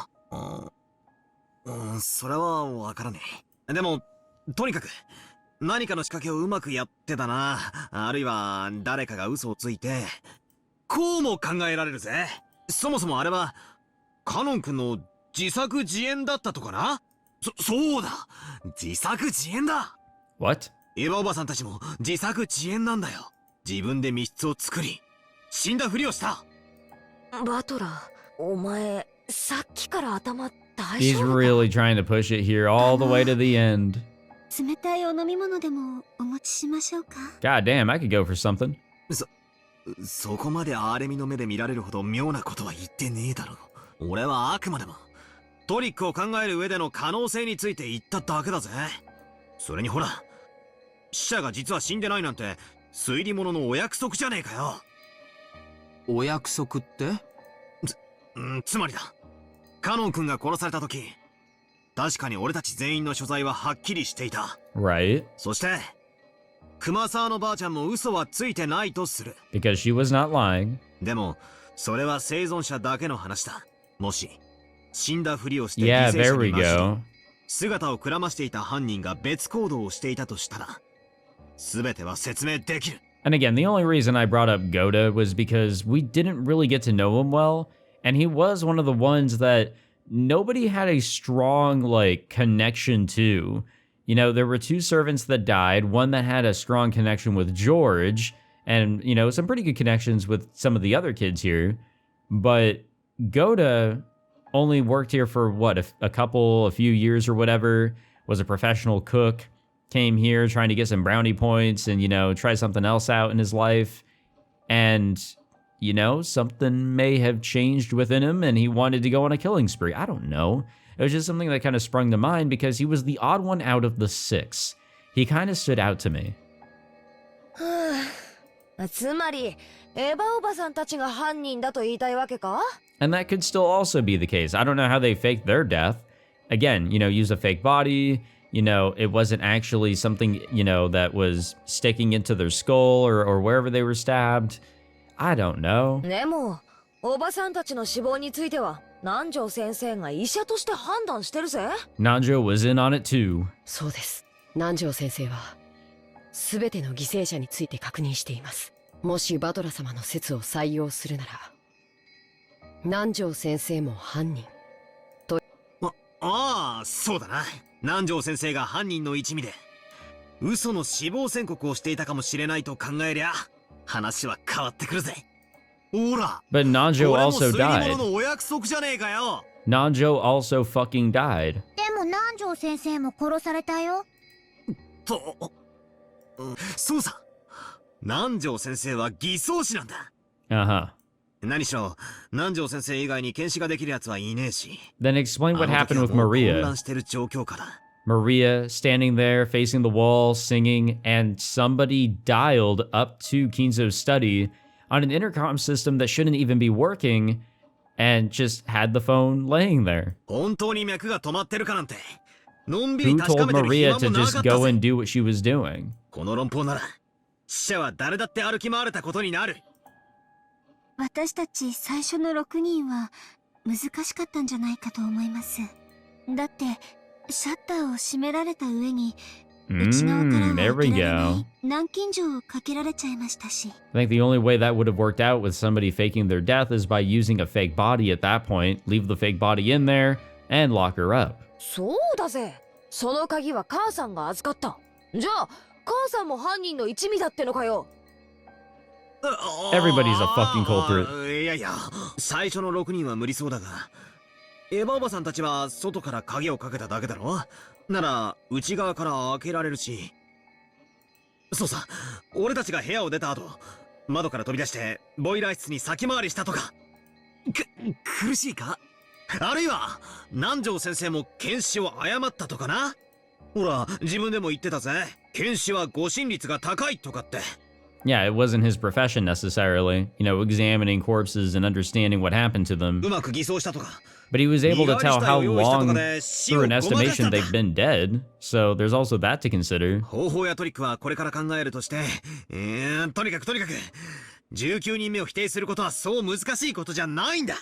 それはわからねえ。でもとにかく何かの仕掛けをうまくやってたな。あるいは誰かが嘘をついて。こうも考えられるぜ。そもそもあれはカノン君の自作自演だったとかな。そうだ、自作自演だ。 What? エヴァおばさんたちも自作自演なんだよ。自分で密室を作り死んだふりをした。バトラ、お前さっきから頭大 He's 丈夫か？ really trying to push it here all the way to the end. 冷たいお飲み物でもお持ちしましょうか？ God damn, I could go for something. そこまでアレミの目で見られるほど妙なことは言ってねえだろ。俺はあくまでもトリックを考える上での可能性について言っただけだぜ。それにほら、死者が実は死んでないなんて推理物のお約束じゃねえかよ。お約束って？つまりだ、カノン君が殺された時、確かに俺たち全員の所在ははっきりしていた。 Right? そして熊沢のばあちゃんも嘘はついてないとする。 Because she was not lying. でもそれは生存者だけの話だ。もし死んだふりをして犠 Yeah, 牲者 there we に混じり go. 姿をくらましていた犯人が別行動をしていたとしたら、全ては説明できる。 And again, the only reason I brought up Goda was because we didn't really get to know him well, and he was one of the ones that nobody had a strong, connection to. There were two servants that died, one that had a strong connection with George, and, some pretty good connections with some of the other kids here. But Goda only worked here for, a few years or whatever, was a professional cook, came here trying to get some brownie points and, try something else out in his life. And, something may have changed within him and he wanted to go on a killing spree. I don't know. It was just something that kind of sprung to mind because he was the odd one out of the six. He kind of stood out to me. つまりエヴァおばさんたちが犯人だと言いたいわけか？ And that could still also be the case. I don't know how they faked their death. Again, used a fake body. It wasn't actually something, that was sticking into their skull or wherever they were stabbed. I don't know. でもおばさんたちの死亡については南條先生が医者として判断してるぜ。 Nanjo was in on it too. そうです。南條先生は全ての犠牲者について確認しています。もしバトラ様の説を採用するなら、南條先生も犯人。ああ、そうだな。南條先生が犯人の一味で嘘の死亡宣告をしていたかもしれないと考えりゃ話は変わってくるぜ。ほら、 But Nanjo これも also 推理 died. 物のお約束じゃねえかよ。 Nanjo also fucking died. でも南條先生も殺されたよ。と、そうさ、南條先生は偽装師なんだ。 Uh-huh. 何しろ南條先生以外に検視ができるやつはいねえし。 Then explain what あの時 happened は with もう混 Maria. 乱してる状況下だ。 Maria standing there facing the wall singing, and somebody dialed up to Kinzo's study on an intercom system that shouldn't even be working and just had the phone laying there. 本当に脈が止まってるかなんてのんびり Who 確か told めてる Maria 暇 to もな just かった go ぜ。 and do what she was doing? この論法なら死者は誰だって歩き回れたことになる。私たち最初の6人は難しかったんじゃないかと思います。だってシャッターを閉められた上に内側からは There 開 we けられな go. い南京錠をかけられちゃいましたし。I think the only way that would have worked out with somebody faking their death is by using a fake body at that point, leave the fake body in there, and lock her up. そうだぜ。その鍵は母さんが預かった。じゃあ母さんも犯人の一味だってのかよ。Everybody's a fucking culprit. いやいや、最初の6人は無理そうだが、エヴァおばさんたちは外から鍵をかけただけだろ。なら内側から開けられるし。そうさ、俺たちが部屋を出た後、窓から飛び出してボイラー室に先回りしたとか。苦しいか？あるいは南條先生も検視を誤ったとかな。ほら、自分でも言ってたぜ。検視は誤審率が高いとかって。Yeah, it wasn't his profession necessarily, examining corpses and understanding what happened to them. うまく偽装したとか。 But he was able to tell how long, through an estimation, they've been dead. So there's also that to consider. 方法やトリックはこれから考えるとして、とにかく19人目を否定することはそう難しいことじゃないんだ。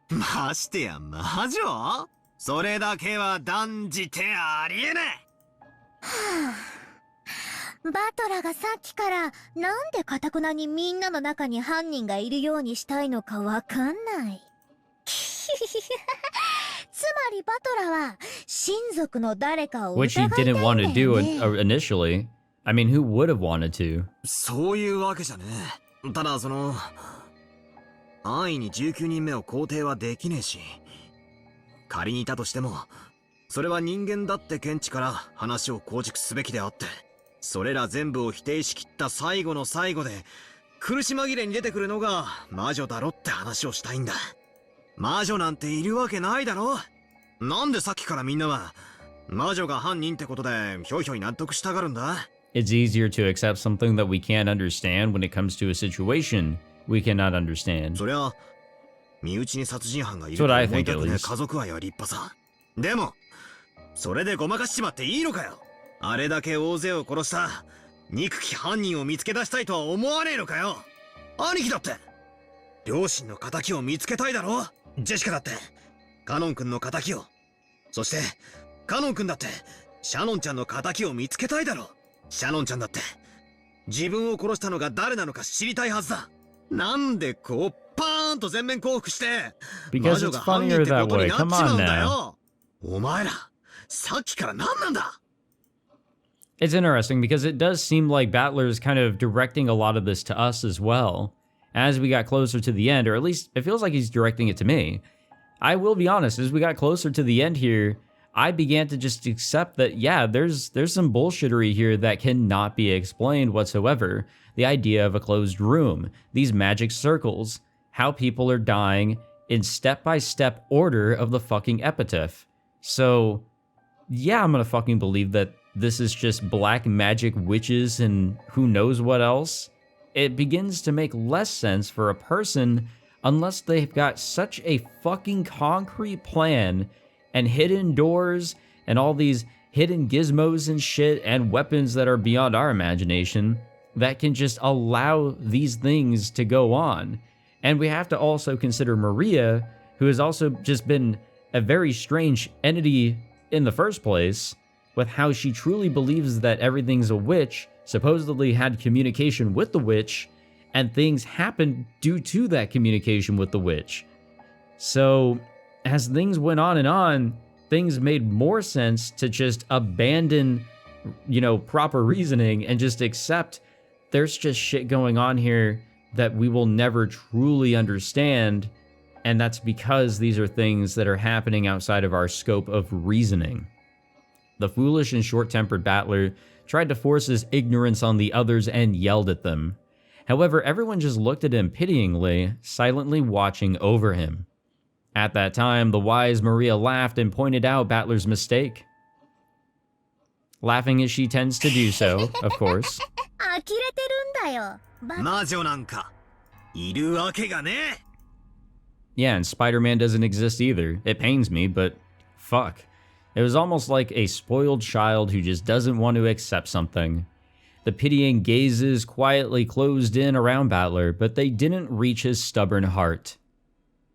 ましてや魔女？それだけは断じてありえない。バトラがさっきからなんで堅なにみんなの中に犯人がいるようにしたいのかわかんない。つまりバトラは親族の誰かを Which 疑 he いたいん didn't だ want よ to do ね。 initially. I mean, who would have wanted to? そういうわけじゃねえ。ただ安易に19人目を肯定はできねえし、仮にいたとしても、それは人間だって見地から話を構築すべきであって、それら全部を否定しきった最後の最後で、苦し紛れに出てくるのが魔女だろって話をしたいんだ。魔女なんているわけないだろ。なんでさっきからみんなは魔女が犯人ってことでひょいひょい納得したがるんだ。 It's easier to accept something that we can't understand when it comes to a situation we cannot understand. そりゃ身内に殺人犯がいる That's と what I 思い think, た at くねえ least. 家族愛は立派さ。でもそれでごまかしちまっていいのかよ。あれだけ大勢を殺した憎き犯人を見つけ出したいとは思わねえのかよ。兄貴だって両親の仇を見つけたいだろ。ジェシカだってカノン君の仇を、そしてカノン君だってシャノンちゃんの仇を見つけたいだろ。シャノンちゃんだって自分を殺したのが誰なのか知りたいはずだ。なんでこうパーンと全面降伏して魔 Because 女 it's が犯人 funnier ってこ that とに way. なっち Come ま on うんだ now. よ。お前らさっきから何なんだ。 It's interesting because it does seem like Battler is kind of directing a lot of this to us as well. As we got closer to the end, or at least it feels like he's directing it to me. I will be honest, as we got closer to the end here, I began to just accept that, yeah, there's some bullshittery here that cannot be explained whatsoever. The idea of a closed room, these magic circles, how people are dying in step-by-step order of the fucking epitaph. So, yeah, I'm gonna fucking believe that this is just black magic witches and who knows what else. It begins to make less sense for a person unless they've got such a fucking concrete plan and hidden doors and all these hidden gizmos and shit and weapons that are beyond our imagination that can just allow these things to go on. And we have to also consider Maria, who has also just been a very strange entity in the first place, with how she truly believes that everything's a witch, supposedly had communication with the witch, and things happened due to that communication with the witch. So, as things went on and on, things made more sense to just abandon, proper reasoning and just accept there's just shit going on here that we will never truly understand, and that's because these are things that are happening outside of our scope of reasoning. The foolish and short-tempered battler tried to force his ignorance on the others and yelled at them. However, everyone just looked at him pityingly, silently watching over him. At that time, the wise Maria laughed and pointed out Battler's mistake. Laughing as she tends to do so, of course. 呆れてるんだよ。魔女なんかいるわけがね。 Yeah, and Spider-Man doesn't exist either. It pains me, but fuck. It was almost like a spoiled child who just doesn't want to accept something. The pitying gazes quietly closed in around Battler, but they didn't reach his stubborn heart.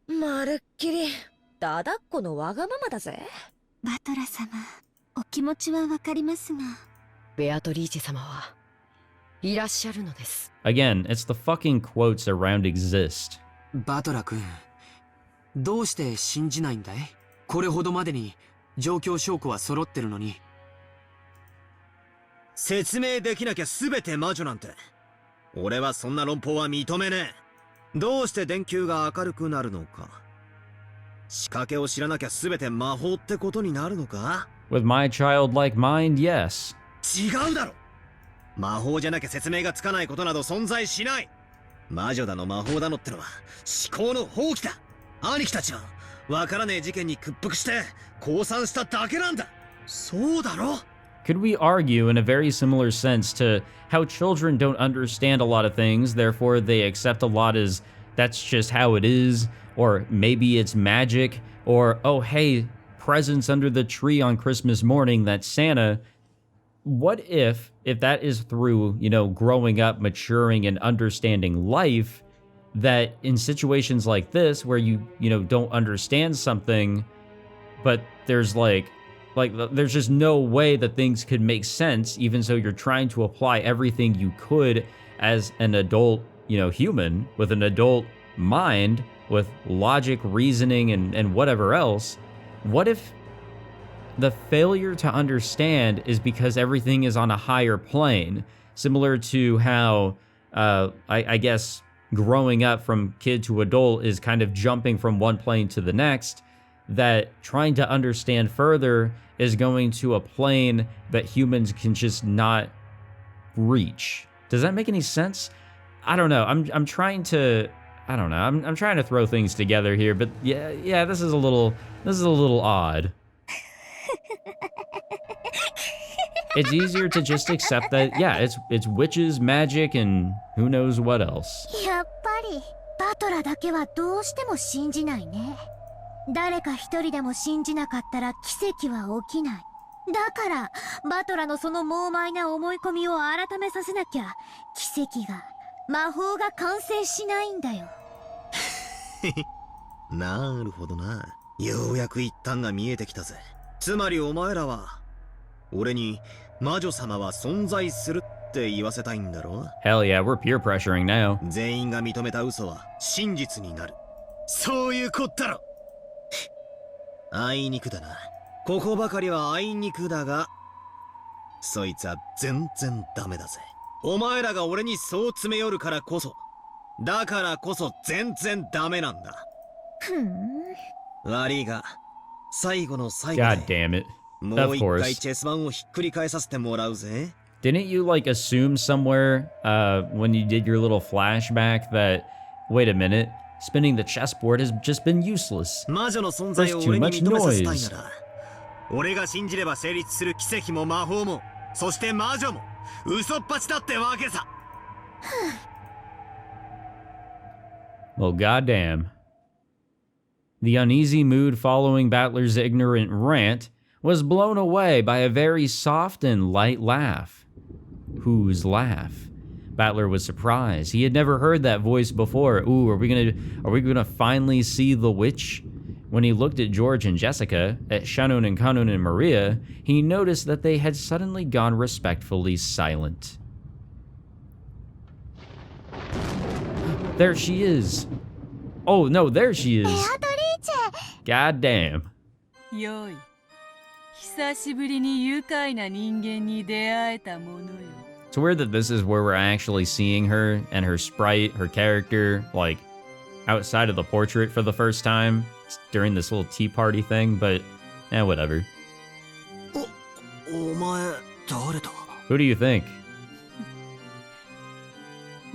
まるっきりだだっこのわがままだぜ。バトラ様、お気持ちはわかりますが。ベアトリーチェ様はいらっしゃるのです。 Again, it's the fucking quotes around exist. バトラ君、どうして信じないんだい？これほどまでに状況証拠は揃ってるのに。説明できなきゃ全て魔女なんて。俺はそんな論法は認めねえ。どうして電球が明るくなるのか。仕掛けを知らなきゃ全て魔法ってことになるのか？ With my childlike mind, yes. 違うだろ。魔法じゃなきゃ説明がつかないことなど存在しない。魔女だの魔法だのってのは思考の放棄だ。兄貴たちはわからねえ事件に屈服して降参しただけなんだ。そうだろ。 Could we argue in a very similar sense to how children don't understand a lot of things, therefore they accept a lot as that's just how it is, or maybe it's magic, or oh hey, presents under the tree on Christmas morning, that's Santa. What if that is through, growing up, maturing, and understanding life, that in situations like this where you don't understand something, but there's there's just no way that things could make sense, even so you're trying to apply everything you could as an adult, human, with an adult mind, with logic, reasoning, and whatever else. What if the failure to understand is because everything is on a higher plane, similar to how, I guess, growing up from kid to adult is kind of jumping from one plane to the next, that trying to understand further is going to a plane that humans can just not reach. Does that make any sense? I don't know. I'm trying to, I don't know. I'm trying to throw things together here, but yeah, this is a little odd. It's easier to just accept that, yeah, it's witches, magic, and who knows what else. やっぱりバトラだけはどうしても信じないね。誰か一人でも信じなかったら奇跡は起きない。だからバトラのその猛獰な思い込みを改めさせなきゃ奇跡が魔法が完成しないんだよ。なるほどな。ようやく一端が見えてきたぜ。つまりお前らは俺に魔女様は存在するって言わせたいんだろ？ Hell yeah, we're peer pressuring now. 全員が認めた嘘は真実になる。そういうこったろ。あいにくだな。ここばかりはあいにくだが、そいつは全然ダメだぜ。お前らが俺にそう詰め寄るからこそ、だからこそ全然ダメなんだ。悪いが、最後の最後 God damn it. も Of う一回 course. チェス盤をひっくり返させてもらうぜ。Didn't you assume somewhere when you did your little flashback that, wait a minute, spinning the chessboard has just been useless? 魔女の存在を俺に認めさせたいなら、俺が信じれば成立する奇跡も魔法も、そして魔女も嘘っぱちだってわけさ。Well, goddamn. The uneasy mood following Battler's ignorant rant was blown away by a very soft and light laugh. Whose laugh? Battler was surprised. He had never heard that voice before. Ooh, are we gonna finally see the witch? When he looked at George and Jessica, at Shannon and Kanon and Maria, he noticed that they had suddenly gone respectfully silent. There she is. Oh, no, there she is. ベアトリーチェ God damn. よい。久しぶりに愉快な人間に出会えたものよ。 It's weird that this is where we're actually seeing her and her sprite, her character, like, outside of the portrait for the first time during this little tea party thing, but, whatever. お前誰だ？ Who do you think?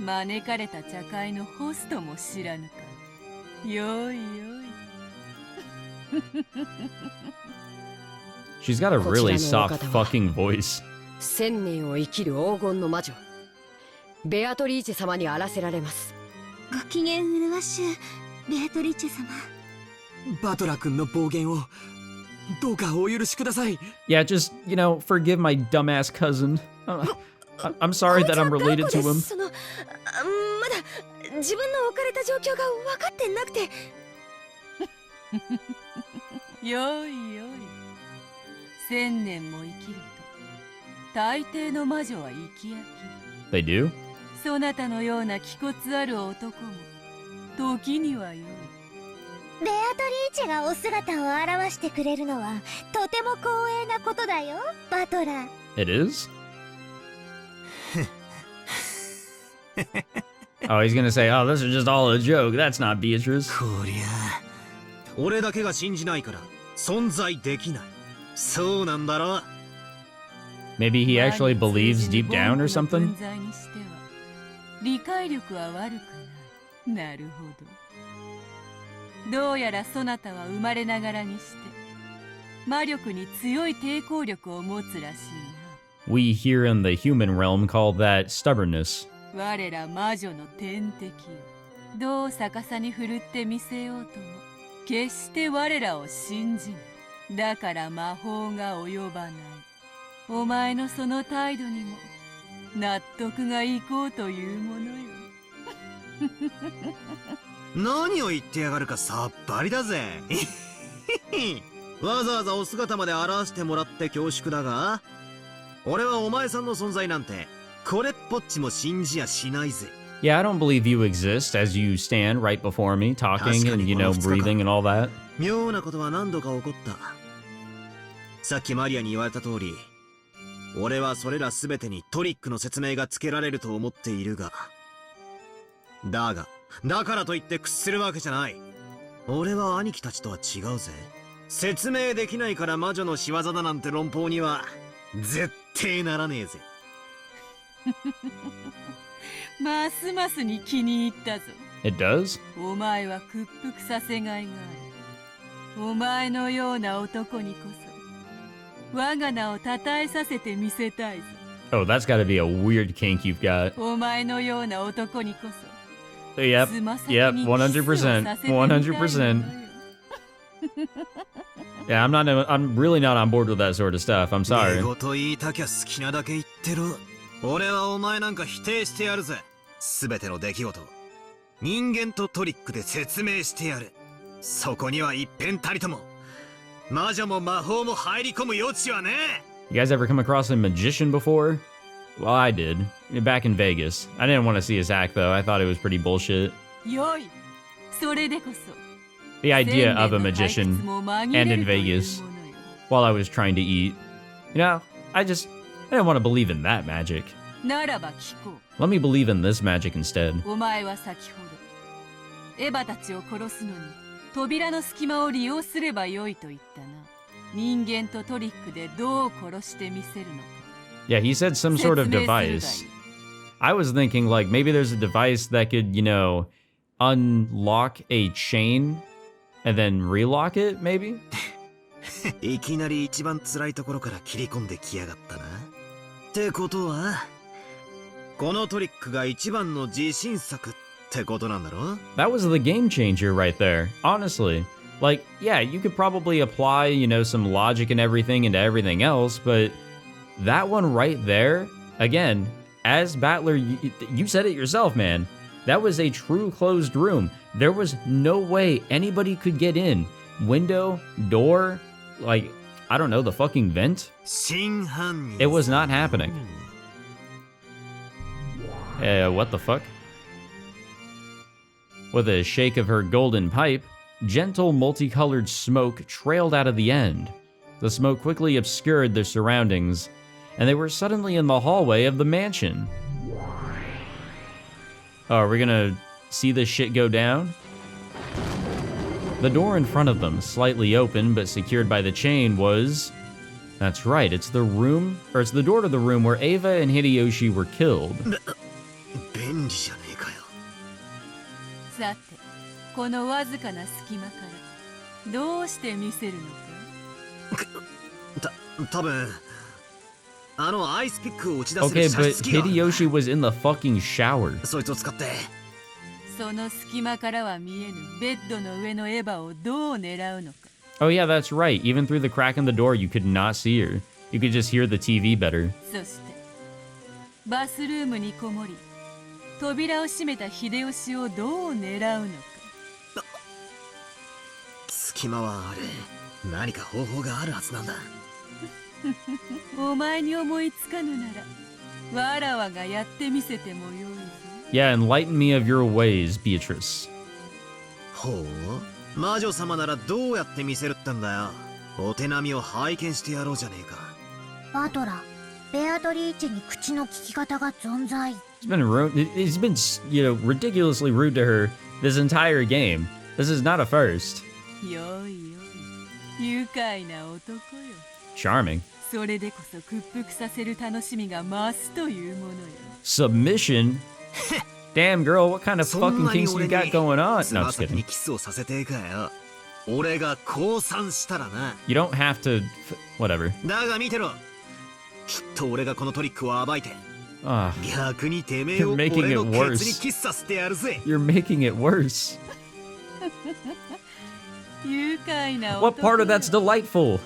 招かれた茶会のホストも知らぬか。よいよい。 She's got a really soft fucking voice. 1000年を生きる黄金の魔女ベアトリーチェ様にあらせられます。ご機嫌うるわしゅうベアトリーチェ様。バトラ君の暴言をどうかお許しください。 Yeah, just, forgive my dumbass cousin. I'm sorry that I'm related to him. そのまだ自分の置かれた状況が分かってなくて。よいよい。1000年も生きると大抵の魔女は生き焼き。 They do? そなたのような気骨ある男も時にはよい。ベアトリーチェがお姿を現してくれるのはとても光栄なことだよ、バトラー。 It is? Oh, he's gonna say, oh, this is just all a joke. That's not Beatrice. こりゃ俺だけが信じないから存在できない。そうなんだろ？ Maybe he actually believes deep down or something? 理解力は悪くない。なるほど。どうやらそなたは生まれながらにして魔力に強い抵抗力を持つらしいな。 We here in the human realm call that stubbornness. 我ら魔女の天敵をどう逆さに振るってみせようとも決して我らを信じぬ。だから魔法が及ばない。お前のその態度にも納得がいこうというものよ。何を言ってやがるかさっぱりだぜ。わざわざお姿まで表してもらって恐縮だが、俺はお前さんの存在なんてこれっぽっちも信じやしないぜ。 Yeah, I don't believe you exist as you stand right before me, talking and, breathing and all that. 妙なことは何度か起こった。さっきマリアに言われた通り、俺はそれら全てにトリックの説明がつけられると思っているが、だからといって屈するわけじゃない。俺は兄貴たちとは違うぜ。説明できないから魔女の仕業だなんて論法には絶対ならねえぜ。ますますに気に入ったぞ。 It does? お前は屈服させがいがある。お前のような男にこそ我が名を称えさせてみせたいぞ。 Oh, that's gotta be a weird kink you've got. お前のような男にこそ Yep, 100%. 100%. Yeah, I'm really not on board with that sort of stuff. I'm sorry. 寝言言いたきゃ好きなだけ言ってろ。俺はお前なんか否定してやるぜ。すべての出来事人間とトリックで説明してやる。そこには一片たりとも魔女も魔法も入り込む余地はねえ。 You guys ever come across a magician before? Well, I did. Back in Vegas. I didn't want to see his act, though. I thought it was pretty bullshit. よい。それでこそ The idea of a magician and in Vegas while I was trying to eat. I didn't want to believe in that magic. ならば聞こう。 Let me believe in this magic instead. お前は先ほどエヴァたちを殺すのに扉の隙間を利用すればよいと言ったな。人間とトリックでどう殺してみせるのか。 Yeah, he said some sort of device. I was thinking like maybe there's a device that could, unlock a chain and then relock it, maybe? いきなり一番辛いところから切り込んできやがったな。ってことはこのトリックが一番の自信作ってことなんだろ？ That was the game changer right there, honestly. Like, yeah, you could probably apply, some logic and everything into everything else, but that one right there, again, as Battler, you said it yourself, man. That was a true closed room. There was no way anybody could get in. Window, door, like, I don't know, the fucking vent? It was not happening. What the fuck? With a shake of her golden pipe, gentle multicolored smoke trailed out of the end. The smoke quickly obscured their surroundings, and they were suddenly in the hallway of the mansion. Oh, are we gonna see this shit go down? The door in front of them, slightly open but secured by the chain, was... That's right, it's the door to the room where Ava and Hideyoshi were killed. 便利じゃねえかよ。さて、このわずかな隙間からどうして見せるのか。多分アイスピックを打ち出せ Okay, る射 but 出機が Hideyoshi was in the fucking shower. そいつを使ってその隙間からは見えぬベッドの上のエヴァをどう狙うのか。Oh yeah, that's right. Even through the crack in the door, you could not see her. You could just hear the TV better. そしてバスルームにこもり扉を閉めた秀吉をどう狙うのか。隙間はあれ何か方法があるはずなんだ。お前に思いつかぬならわらわがやってみせてもよいぞ。 Yeah, enlighten me of your ways, Beatrice. ほう魔女様ならどうやって見せるってんだよ。お手並みを拝見してやろうじゃねえか。バトラ、ベアトリーチェに口の利き方が存在。He's been, ridiculously rude to her this entire game. This is not a first. よいよい、愉快な男よ。 Charming. それでこそ屈服させる楽しみが増すというものよ。 Submission? Damn, girl, what kind of fucking kinks you got going on? No, I'm just に kidding. キスをさせてかよ。俺が降参したらな。 You don't have to... Whatever. だが見てろ。きっと俺がこのトリックを暴いて 逆にてめえを You're 俺 making の it ケツに worse. キスさせてやるぜ。 You're making it worse. 愉快な What 男 part of that's delightful?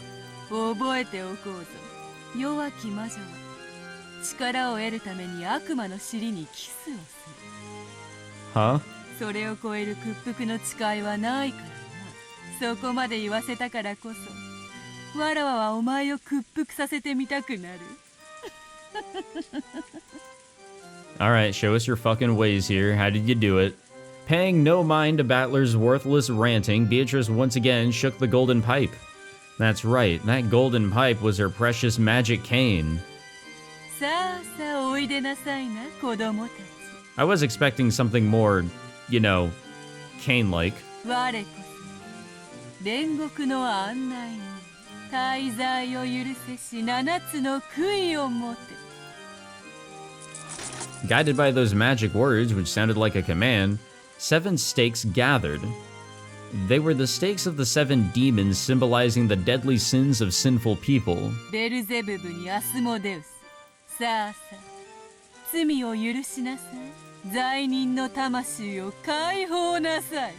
覚えておこうぞ。弱き魔女は力を得るために悪魔の尻にキスをする。 Huh? それを超える屈服の誓いはないからな。そこまで言わせたからこそわらわはお前を屈服させてみたくなる。 Alright, show us your fucking ways here. How did you do it? Paying no mind to Battler's worthless ranting, Beatrice once again shook the golden pipe. That's right, that golden pipe was her precious magic cane. さあさあおいでなさいな子供たち。 I was expecting something more, cane-like. 我こそ煉獄の案内に滞在を許せし七つの悔いを持て。 Guided by those magic words, which sounded like a command, 7 stakes gathered. They were the stakes of the 7 demons symbolizing the deadly sins of sinful people. ベルゼブブにアスモデウス。さあさあ罪を許しなさい。罪人の魂を解放なさい。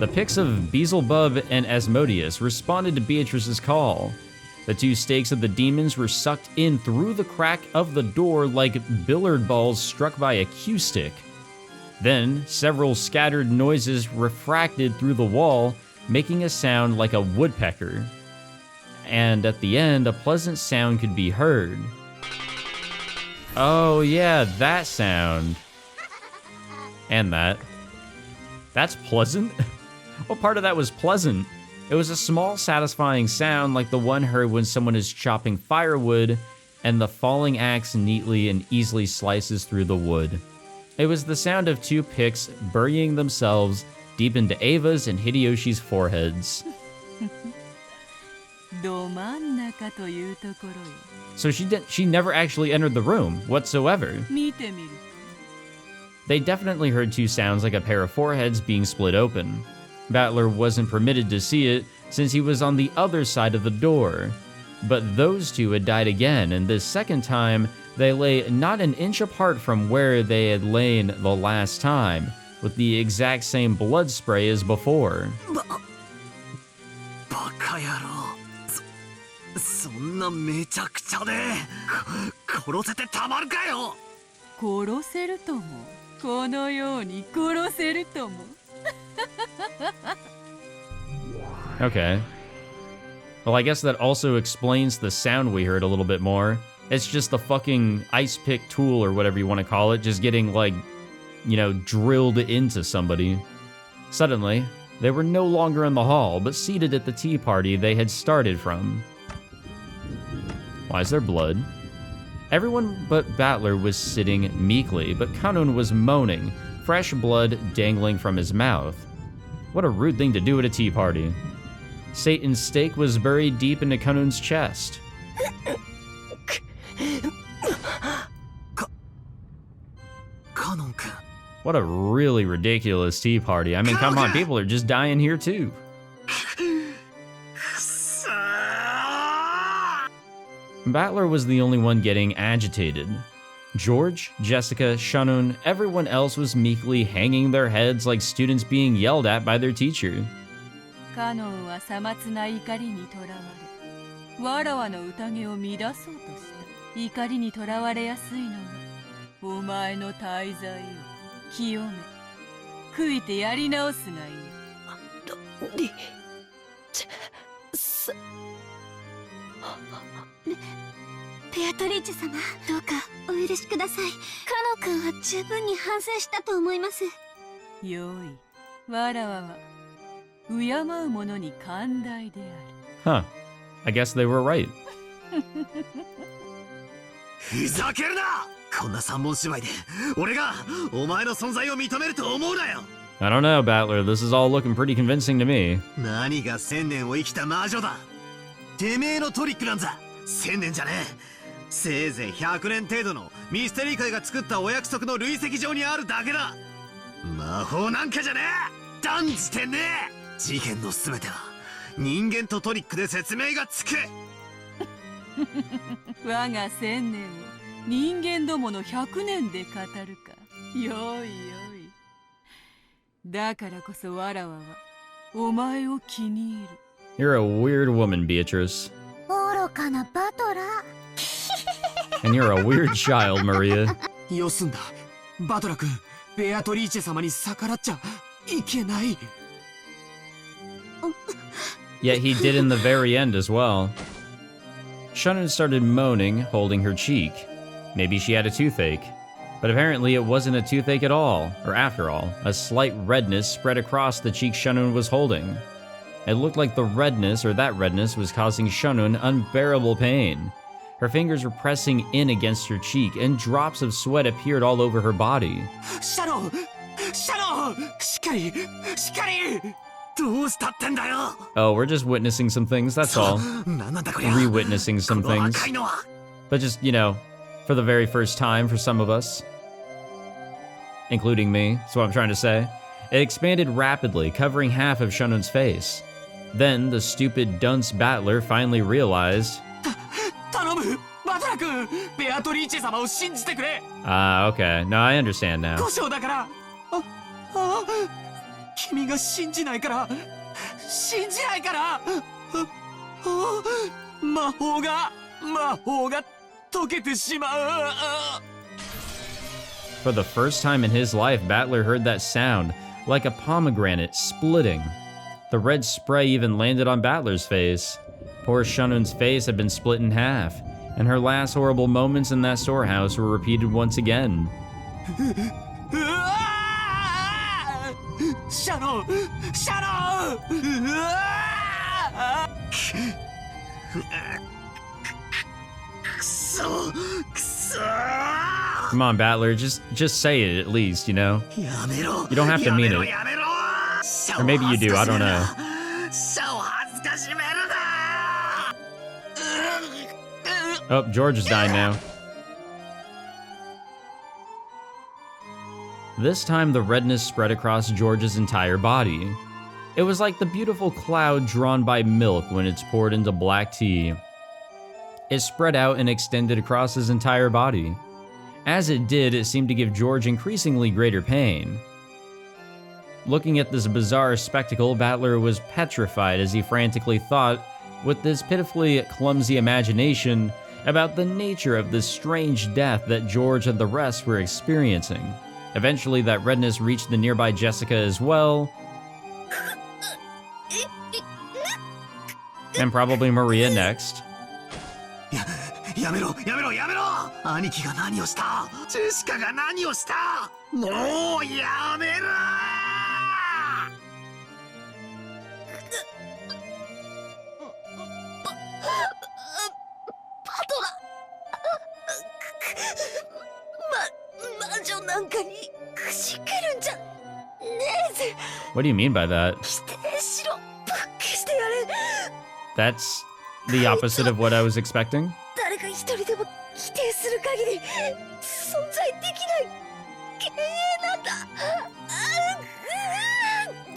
The picks of Beelzebub and Asmodeus responded to Beatrice's call. The 2 stakes of the demons were sucked in through the crack of the door like billiard balls struck by a cue stick. Then, several scattered noises refracted through the wall, making a sound like a woodpecker. And at the end, a pleasant sound could be heard. Oh yeah, that sound. And that. That's pleasant? What part of that was pleasant? It was a small, satisfying sound like the one heard when someone is chopping firewood and the falling axe neatly and easily slices through the wood. It was the sound of 2 picks burying themselves deep into Ava's and Hideyoshi's foreheads. ど真ん中というところよ。 So she never actually entered the room whatsoever. 見てみる They definitely heard 2 sounds like a pair of foreheads being split open. Battler wasn't permitted to see it since he was on the other side of the door. But those 2 had died again, and this second time, they lay not an inch apart from where they had lain the last time, with the exact same blood spray as before. バカ野郎。そんなめちゃくちゃで殺せてたまるかよ。殺せるともこのように殺せるとも。 Okay. Well, I guess that also explains the sound we heard a little bit more. It's just the fucking ice pick tool or whatever you want to call it, just getting, like, you know, drilled into somebody. Suddenly, they were no longer in the hall, but seated at the tea party they had started from. Why is there blood? Everyone but Battler was sitting meekly, but Kanun was moaning, fresh blood dangling from his mouth. What a rude thing to do at a tea party. Satan's stake was buried deep into Kanun's chest. Kanon-kun. What a really ridiculous tea party. I mean, come on, people are just dying here too. Battler was the only one getting agitated. George, Jessica, Shannon, everyone else was meekly hanging their heads like students being yelled at by their teacher. カノンはさまつな怒りにとらわれ、わらわの宴を乱そうとした。怒りにとらわれやすいのは、お前の大罪を清め、悔いてやり直すがいい。ベアトリーチェ様、どうかお許しください。カノ君は十分に反省したと思います。よい、わらわは敬う者に寛大である。Huh. I guess they were right. ふざけるな！こんな三本芝居で俺がお前の存在を認めると思うなよ。 I don't know, Battler. This is all looking pretty convincing to me. 何が1000年を生きた魔女だ。てめえのトリックなんざ1000年じゃねえ。せいぜい100年程度のミステリー界が作ったお約束の累積上にあるだけだ。魔法なんかじゃねえ。断じてねえ。事件の全ては人間とトリックで説明がつく。我が1000年を人間どもの100年で語るか。よいよい。だからこそわらわはお前を気に入る。 You're a weird woman, Beatrice. 愚かなバトラー。 And you're a weird child, Maria. よすんだ。バトラ君、ベアトリーチェ様に逆らっちゃいけない。 Yet he did in the very end as well. Shannon started moaning, holding her cheek. Maybe she had a toothache. But apparently it wasn't a toothache at all, or after all, a slight redness spread across the cheek Shannon was holding. It looked like the redness, or that redness, was causing Shannon unbearable pain. Her fingers were pressing in against her cheek, and drops of sweat appeared all over her body. シャロン、シャロン、しっかり、しっかり。どうしたってんだよ。 Oh, we're just witnessing some things, that's all. なんなんだこりゃ。 Re-witnessing some この things. 赤いのは。 But just, you know, for the very first time for some of us. Including me, that's what I'm trying to say. It expanded rapidly, covering half of Shannon's face. Then, the stupid dunce Battler finally realized... 頼む、バトラ君、ベアトリーチェ様を信じてくれ。 Ah, okay. No, I understand now. 故障だから。君が信じないから、信じないから。魔法が溶けてしまう。 For the first time in his life, Battler heard that sound, like a pomegranate splitting. The red spray even landed on Battler's face. Poor Shannon's face had been split in half, and her last horrible moments in that storehouse were repeated once again. シャロン、シャロン。くそ、くそ。 Come on, Battler, just say it at least, you know? やめろ。 You don't have to mean it. やめろ。 Or maybe you do, I don't know. シャを恥ずかしめるな。 Oh, George is dying now. This time, the redness spread across George's entire body. It was like the beautiful cloud drawn by milk when it's poured into black tea. It spread out and extended across his entire body. As it did, it seemed to give George increasingly greater pain. Looking at this bizarre spectacle, Battler was petrified as he frantically thought, with this pitifully clumsy imagination, about the nature of this strange death that George and the rest were experiencing. Eventually, that redness reached the nearby Jessica as well, and probably Maria next. ややめろやめろやめろ。兄貴が何をした？ジェシカが何をした？もうやめろ。パトラ魔女なんかにくじけるんじゃねえぜ。 What do you mean by that? 否定しろ。ぶっ消してやれ。 That's the opposite of what I was expecting. 誰か一人でも否定する限り存在できない幻影なんだ。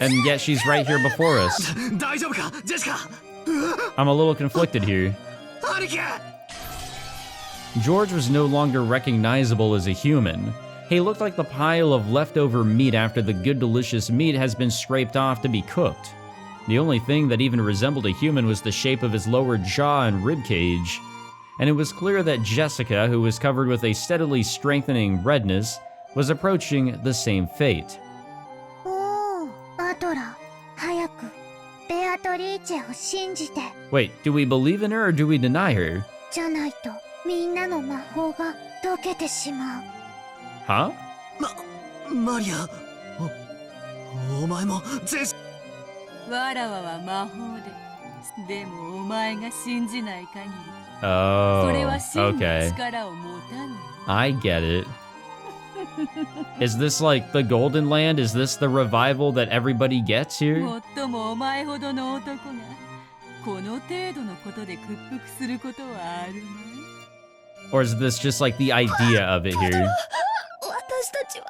And yet she's right here before us. 大丈夫かジェシカ。 I'm a little conflicted here. 兄貴。 George was no longer recognizable as a human. He looked like the pile of leftover meat after the good delicious meat has been scraped off to be cooked. The only thing that even resembled a human was the shape of his lower jaw and ribcage. And it was clear that Jessica, who was covered with a steadily strengthening redness, was approaching the same fate. おー、バトラー、早くベアトリーチェを信じて。 Wait, do we believe in her or do we deny her? じゃないとみんなの魔法が解けてしまう。 Huh? マリア。お前もジェシわらわは魔法で。でもお前が信じない限り、 Oh, それは真の okay. 力を持たない。 I get it. Is this like the Golden Land? Is this the revival that everybody gets here? もっともお前ほどの男がこの程度のことで屈服することはあるまい。 Or is this just like the idea of it here? 私たちは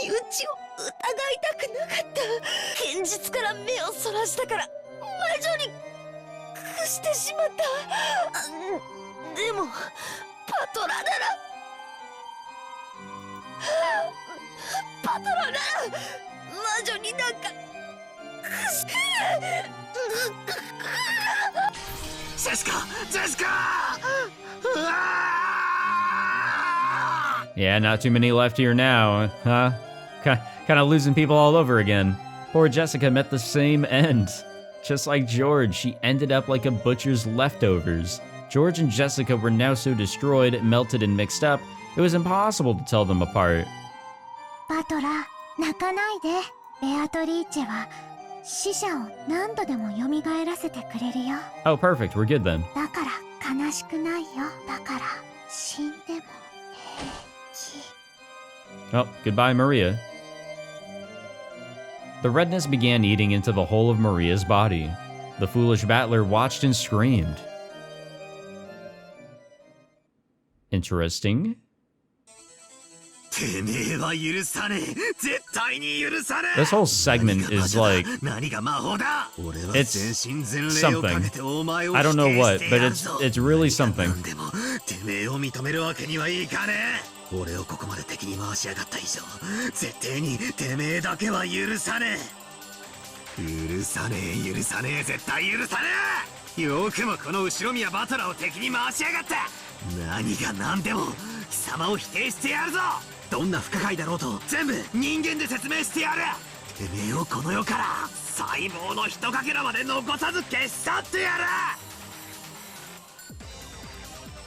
身内を疑いたくなかった。現実から目をそらしたから魔女に屈してしまった。でもパトラなら魔女になんか屈す。ジェシカジェシカ。 Yeah, not too many left here now, huh? Kind of losing people all over again. Poor Jessica met the same end. Just like George, she ended up like a butcher's leftovers. George and Jessica were now so destroyed, melted, and mixed up, it was impossible to tell them apart. バトラー、泣かないで。ベアトリーチェは死者を何度でも蘇らせてくれるよ。 Oh, perfect, we're good then. だから悲しくないよ。だから死んでも平気。 Oh, goodbye, Maria. The redness began eating into the whole of Maria's body. The foolish battler watched and screamed. Interesting. てめえは許さねえ。絶対に許さねえ。 This whole segment is like, 何が魔法だ。俺は it's 全身全霊をかけてお前を I don't know 否定 what, して but やるぞ。 it's really something. 何でもてめえを認めるわけにはいかねえ。俺をここまで敵に回しやがった以上、絶対にてめえだけは許さねえ。許さねえ許さねえ絶対許さねえ。よくもこの後ろ宮バトラーを敵に回しやがった。何が何でも貴様を否定してやるぞ。どんな不可解だろうと全部人間で説明してやる。てめえをこの世から細胞のひとかけらまで残さず消し去ってやる。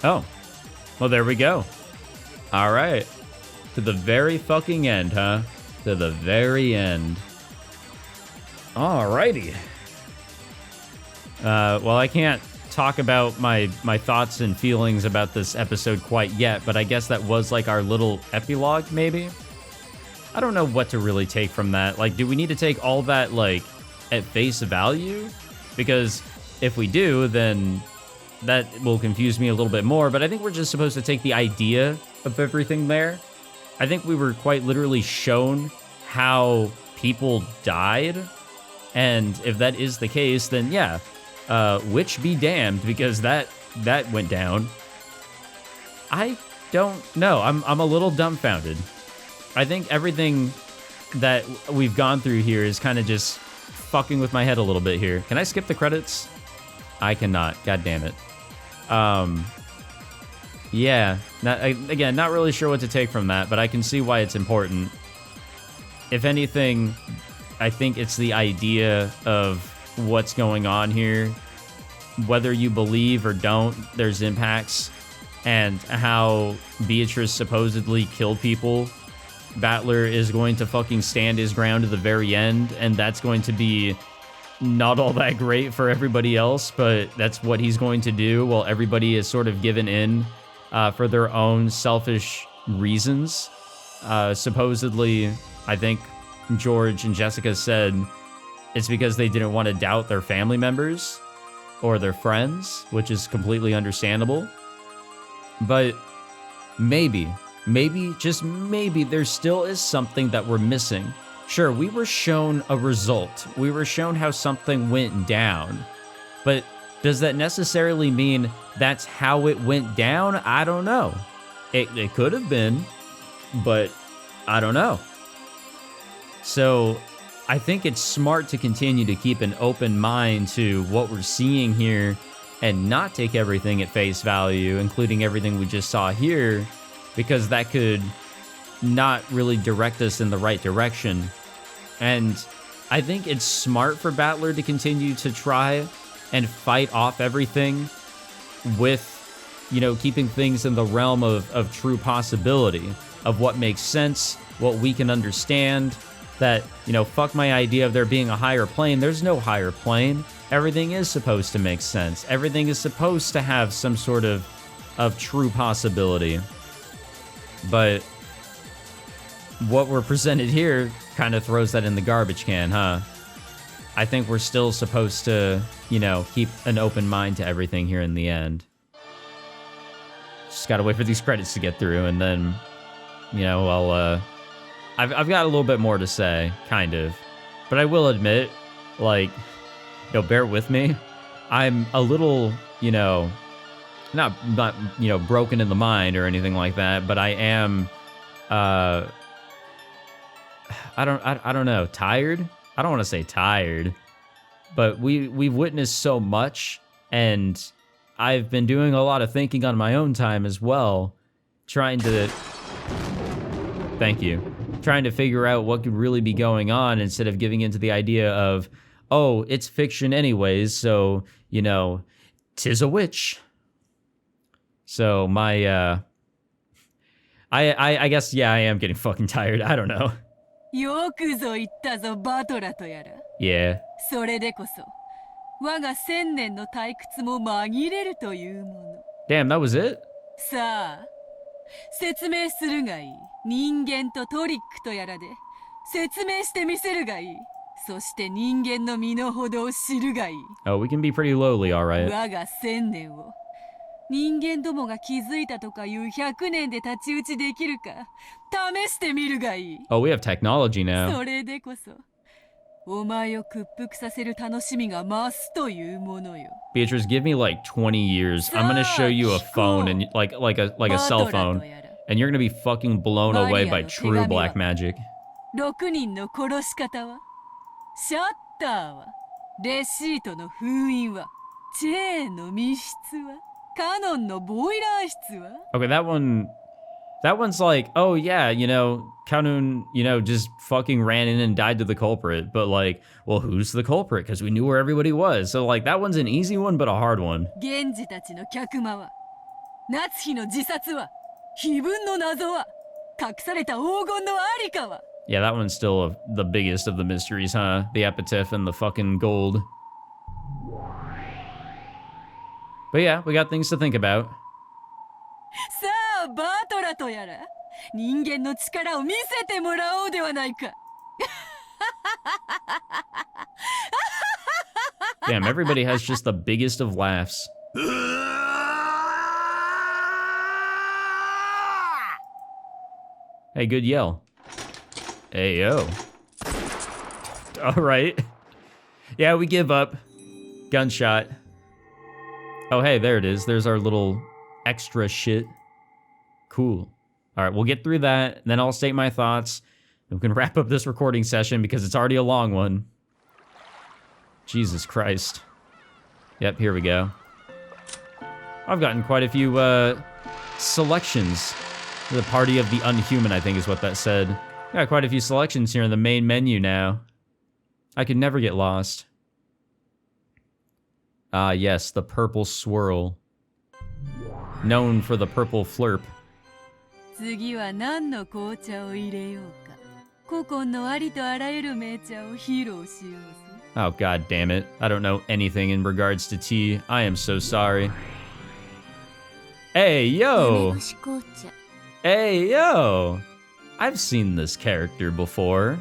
Oh, well, there we go. All right. To the very fucking end, huh? To the very end. Alrighty. Well, I can't talk about my thoughts and feelings about this episode quite yet, but I guess that was like our little epilogue, maybe? I don't know what to really take from that. Like, do we need to take all that, like, at face value? Because if we do, then that will confuse me a little bit more, but I think we're just supposed to take the idea of everything there. I think we were quite literally shown how people died, and if that is the case, then yeah, witch be damned, because that went down. I don't know. I'm a little dumbfounded. I think everything that we've gone through here is kind of just fucking with my head a little bit here. Can I skip the credits? I cannot. God damn it. Yeah. Again, not really sure what to take from that, but I can see why it's important. If anything, I think it's the idea of what's going on here. Whether you believe or don't, there's impacts and how Beatrice supposedly killed people, Battler is going to fucking stand his ground to the very end, and that's going to be not all that great for everybody else, but that's what he's going to do while everybody is sort of given in for their own selfish reasons. Supposedly, I think George and Jessica said it's because they didn't want to doubt their family members or their friends, which is completely understandable. But maybe, just maybe, there still is something that we're missing. Sure, we were shown a result. We were shown how something went down. But does that necessarily mean that's how it went down? I don't know. It could have been, but I don't know. So I think it's smart to continue to keep an open mind to what we're seeing here and not take everything at face value, including everything we just saw here, because that could not really direct us in the right direction. And I think it's smart for Battler to continue to try and fight off everything with, you know, keeping things in the realm of true possibility, of what makes sense, what we can understand. That, you know, fuck my idea of there being a higher plane. There's no higher plane. Everything is supposed to make sense. Everything is supposed to have some sort of true possibility. But what we're presented here kind of throws that in the garbage can, huh? I think we're still supposed to, you know, keep an open mind to everything here in the end. Just gotta wait for these credits to get through, and then, you know, I've got a little bit more to say, kind of. But I will admit, like, you know, bear with me. I'm a little, you know, not you know, broken in the mind or anything like that, but I am, I don't know, tired? I don't want to say tired, but we've witnessed so much, and I've been doing a lot of thinking on my own time as well, trying to figure out what could really be going on instead of giving into the idea of, oh, it's fiction anyways, so, you know, 'tis a witch. So my, I guess, yeah, I am getting fucking tired. I don't know. よくぞ言ったぞバトラとやら。 Yeah. それでこそ我が千年の退屈も紛れるというもの。 Damn, that was it? さあ、説明するがいい。人間とトリックとやらで説明してみせるがいい。そして人間の身の程を知るがいい。 Oh, we can be pretty lowly, alright. 我が千年を人間どもが気づいたとかいう100年で太刀打ちできるか試してみるがいい。 Oh, we have technology now. それでこそお前を屈服させる楽しみが増すというものよ。 Beatrice, give me like 20 years. I'm gonna show you a phone and like a cell phone, and you're gonna be fucking blown away by true black magic. 6人の殺し方はシャッターはレシートの封印はチェーンの密室はカノンのボイラー室は Okay, that one's like, oh yeah, you know, Kanun, you know, just fucking ran in and died to the culprit. But like, well, who's the culprit? Because we knew where everybody was. So like, that one's an easy one, but a hard one. 源氏たちの客間は夏日の自殺は碑文の謎は隠された黄金のありかは Yeah, that one's still the biggest of the mysteries, huh? The epitaph and the fucking gold. But yeah, we got things to think about. さあバトラとやら人間の力を見せてもらおうではないか Damn, everybody has just the biggest of laughs. Hey, good yell. Hey, yo. All right. Yeah, we give up. Gunshot. Oh, hey, there it is. There's our little extra shit. Cool. All right, we'll get through that, then I'll state my thoughts. We can wrap up this recording session because it's already a long one. Jesus Christ. Yep, here we go. I've gotten quite a few selections. The Party of the Unhuman, I think is what that said. Got quite a few selections here in the main menu now. I could never get lost. Ah, yes, the purple swirl. known for the purple flurp. 次は何の紅茶を入れようか。古今のありとあらゆる名茶を披露しようぜ。Oh, god damn it. I don't know anything in regards to tea. I am so sorry. Hey, yo! 梅干し紅茶。Hey, yo! I've seen this character before.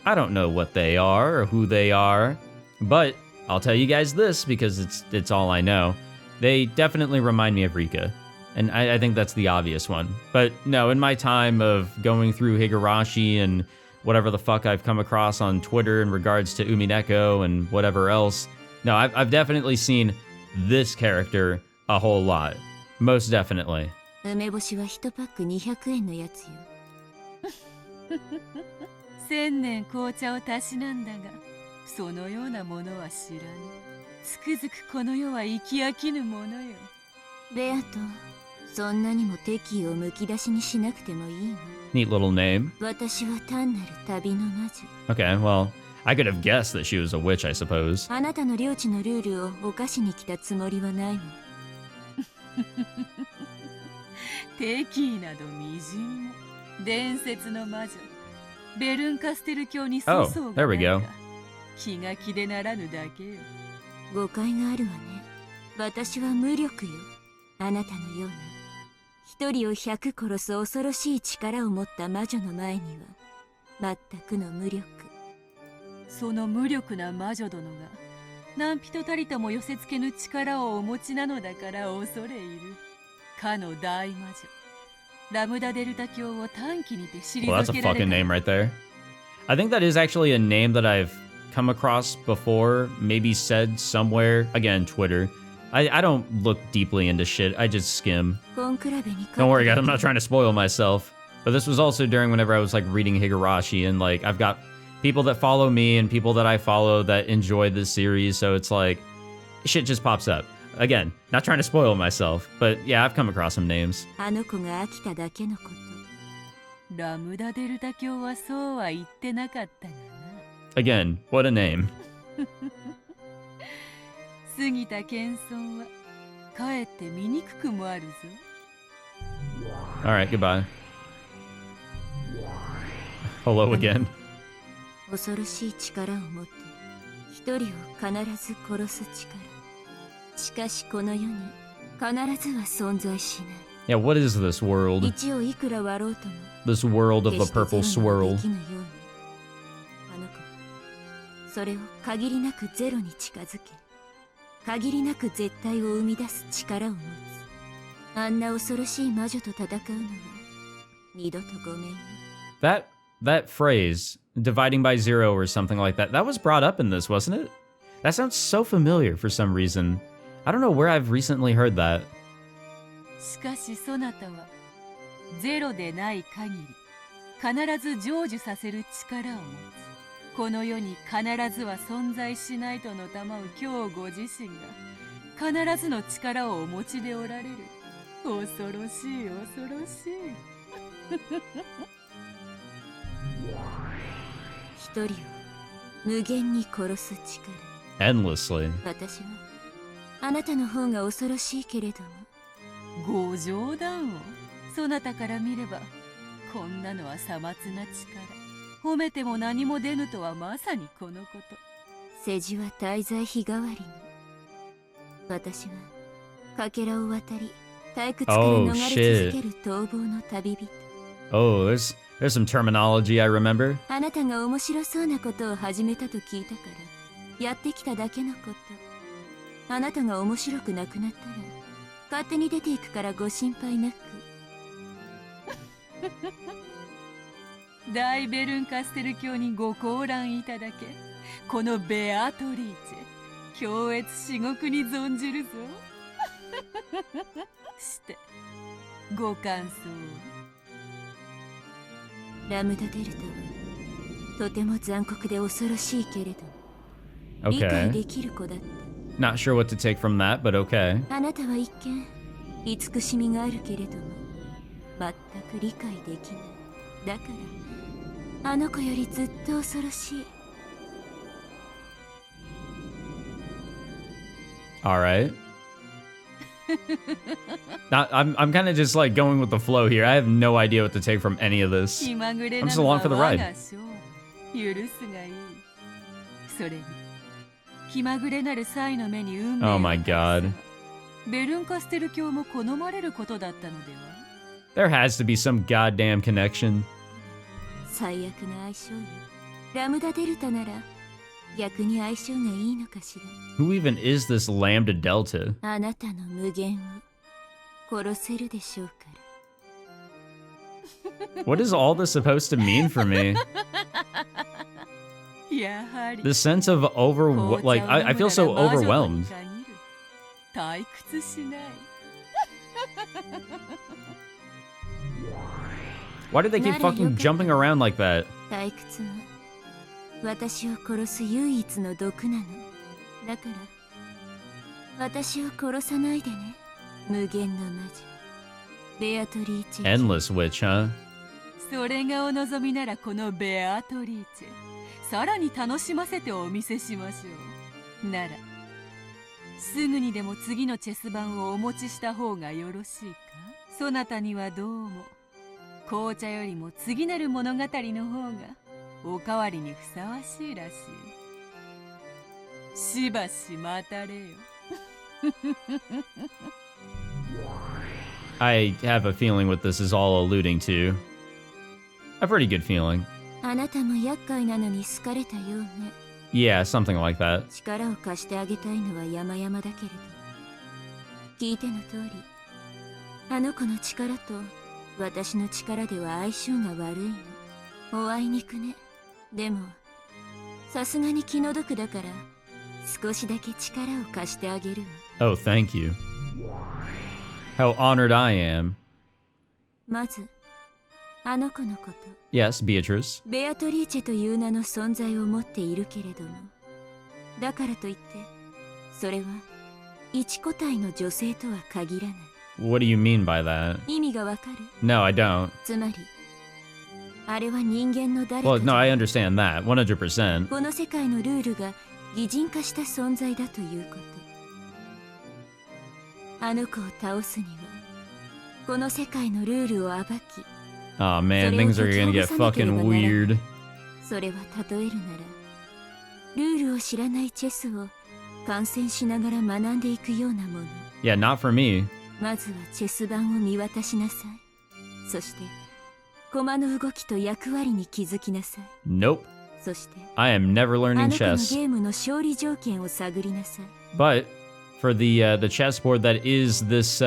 I don't know what they are or who they are, but I'll tell you guys this because it's all I know. They definitely remind me of Rika, and I think that's the obvious one. But no, in my time of going through Higurashi and whatever the fuck I've come across on Twitter in regards to Umineko and whatever else, no, I've definitely seen this character a whole lot. Most definitely. 梅干しは1パック200円のやつよ。千年紅茶をたしなんだが、そのようなものは知らぬ。つくづくこの世は生き飽きぬものよ。ベアト、そんなにも敵意をむき出しにしなくてもいいわ。Neat little name. 私は単なる旅の魔女。Okay, well, I could have guessed that she was a witch, I suppose. あなたの領地のルールを犯しに来たつもりはないわ。敵意などみじんも。伝説の魔女ベルンカステル教に粗相がないか気が気でならぬだけよ。誤解があるわね。私は無力よ。あなたのような一人を100殺す恐ろしい力を持った魔女の前には全くの無力。その無力な魔女殿が何人たりとも寄せつけぬ力をお持ちなのだから恐れ入る。かの大魔女ラムダデルタ教を短期にて退けら Well, れ that's た。 a fucking name right there. I think that is actually a name that I've come across before, maybe said somewhere. Again, Twitter. I don't look deeply into shit. I just skim. コンクラベに Don't worry, guys. I'm not trying to spoil myself. But this was also during whenever I was like reading Higurashi, and like I've got people that follow me and people that I follow that enjoy this series, so it's like shit just pops up. Again, not trying to spoil myself, but yeah, I've come across some names. あの子が飽きただけのこと。ラムダデルタ教はそうは言ってなかったがな。Again, what a name. 過ぎた謙遜はかえって醜くもあるぞ。Alright, goodbye. Hello again. 恐ろしい力を持って一人を必ず殺す力。しかしこの世に必ずは存在しない。Yeah, what is this world? 一をいくら割ろうとも This world of the purple 決してゼロには swirl. できぬようにあの子はそれを限りなくゼロに近づけ限りなく絶対を生み出す力を持つ。あんな恐ろしい魔女と戦うのは二度とごめんよ。 That phrase, dividing by zero or something like that, that was brought up in this, wasn't it? That sounds so familiar for some reason. I don't know where I've recently heard that. しかしそなたはゼロでない限り必ず成就させる力を持つ。この世に必ずは存在しないとのたまう今日ご自身が必ずの力をお持ちでおられる。恐ろしい恐ろしい。一人を無限に殺す力。 Endlessly. 私はあなたの方が恐ろしいけれどもご冗談を。そなたから見ればこんなのはさまつな力。褒めても何も出ぬとはまさにこのこと。世辞は滞在費代わりに私はかけらを渡り退屈から逃れ続ける逃亡の旅人。 Oh, there's some terminology I remember. あなたが面白そうなことを始めたと聞いたからやってきただけのこと。あなたが面白くなくなったら勝手に出ていくからご心配なく。大ベルンカステル教にご降覧いただけ。このベアトリーチェ強烈至極に存じるぞ。してご感想を。ラムダデルタはとても残酷で恐ろしいけれど理解 Okay. できる子だった。 Not sure what to take from that, but okay. あなたは一見慈しみがあるけれども全く理解できない。だからあの子よりずっと恐ろしい。 Alright. I'm kind of just like going with the flow here. I have no idea what to take from any of this. I'm just along for the ride. 許すがいい。それに気まぐれなる際の目に運命 Oh my god. ベルンカステル教も好まれることだったのでは There has to be some goddamn connection. 最悪な相性よ。ラムダデルタなら逆に相性がいいのかしら。 Who even is this Lambda Delta? あなたの無限を殺せるでしょうから。 What is all this supposed to mean for me? やはり The sense of like I feel so overwhelmed. 退屈しない。 Why do they keep fucking jumping around like that? 退屈は私を殺す唯一の毒なの。だから私を殺さないでね。無限の魔女ベアトリーチェ。 Endless witch, huh? それがお望みならこのベアトリーチェさらに楽しませてお見せしましょう。ならすぐにでも次のチェス盤をお持ちした方がよろしいか。そなたにはどうも紅茶よりも次なる物語の方がおかわりにふさわしいらしい。しばし待たれよ。I have a feeling what this is all alluding to. A pretty good feeling. あなたも厄介なのに好かれたようね。 Yeah, something like that. 力を貸してあげたいのは山々だけれど聞いての通りあの子の力と私の力では相性が悪いの。おあいにくね。でもさすがに気の毒だから少しだけ力を貸してあげるわ。 Oh, thank you. How honored I am. まずあの子のこと。 Yes, Beatrice. ベアトリーチェという名の存在を持っているけれどもだからといってそれは一個体の女性とは限らない。 What do you mean by that? 意味がわかる？ No, I don't. つまりあれは人間の誰か Well, no, I understand that. 100%. この世界のルールが擬人化した存在だということ。あの子を倒すにはこの世界のルールを暴き Oh man, things are gonna get fucking weird. それは例えるならルールを知らないチェスを観戦しながら学んでいくようなもの。 Yeah, not for me. まずはチェス盤を見渡しなさい。そして駒の動きと役割に気づきなさい。 Nope. そして I am never あ learning なたの chess. ゲームの勝利条件を探りなさい。 But for the chessboard that is this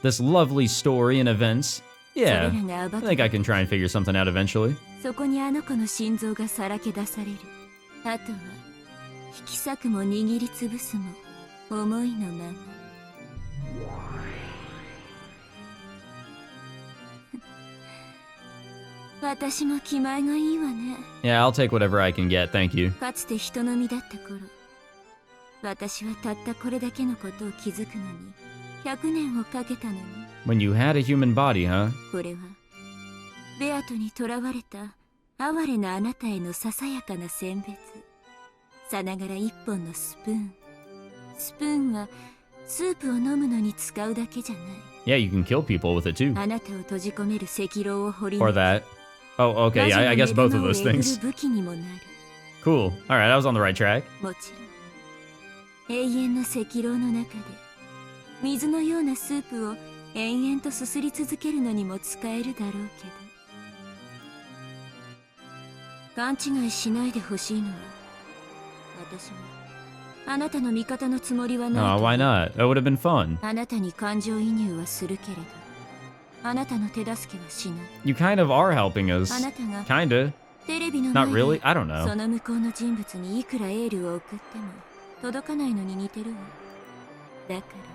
this lovely story and events, yeah, I think I can try and figure something out eventually. そこにあの子の心臓がさらけ出される。あとは引き裂くも握りつぶすも思いのまま。私も気前がいいわね。 Yeah, I'll take whatever I can get, thank you. かつて人の身だった頃私はたったこれだけのことを気づくのに100年をかけたのに。 When you had a human body, huh? これはベアトに囚われた哀れなあなたへのささやかな選別。さながら一本のスプーン。スプーンはスープを飲むのに使うだけじゃない。 Yeah, you can kill people with it too. あなたを閉じ込める赤狼を掘り Or that. Oh, okay, yeah, I guess both of those things. 武器にもなる。 Cool. Alright, I was on the right track. もちろん永遠の赤狼の中で水のようなスープを延々とすすり続けるのにも使えるだろうけど勘違いしないでほしいのは私はあなたの味方のつもりはない Oh, と why not? That would have been fun. あなたに感情移入はするけれどあなたの手助けはしない。 You kind of are helping us. あなたが Kinda. テレビの Not 前 really? で I don't そ know. の向こうの人物にいくらエールを送っても届かないのに似てるわ。だから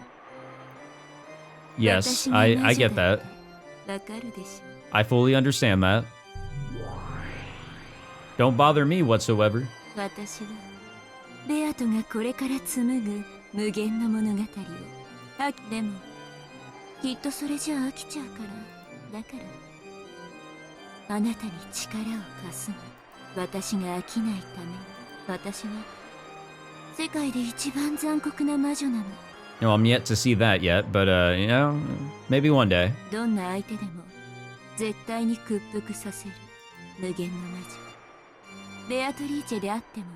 Yes, I get that. わかるでしょ。 I fully understand that. Don't bother me whatsoever. 私はベアトがこれから紡ぐ無限の物語をでもきっとそれじゃ飽きちゃうから。だからあなたに力を貸すの。私が飽きないために。私は世界で一番残酷な魔女なの。No, I'm yet to see that yet, but you know, maybe one day. どんな相手でも絶対に屈服させる無限の魔女ベアトリーチェであってもね。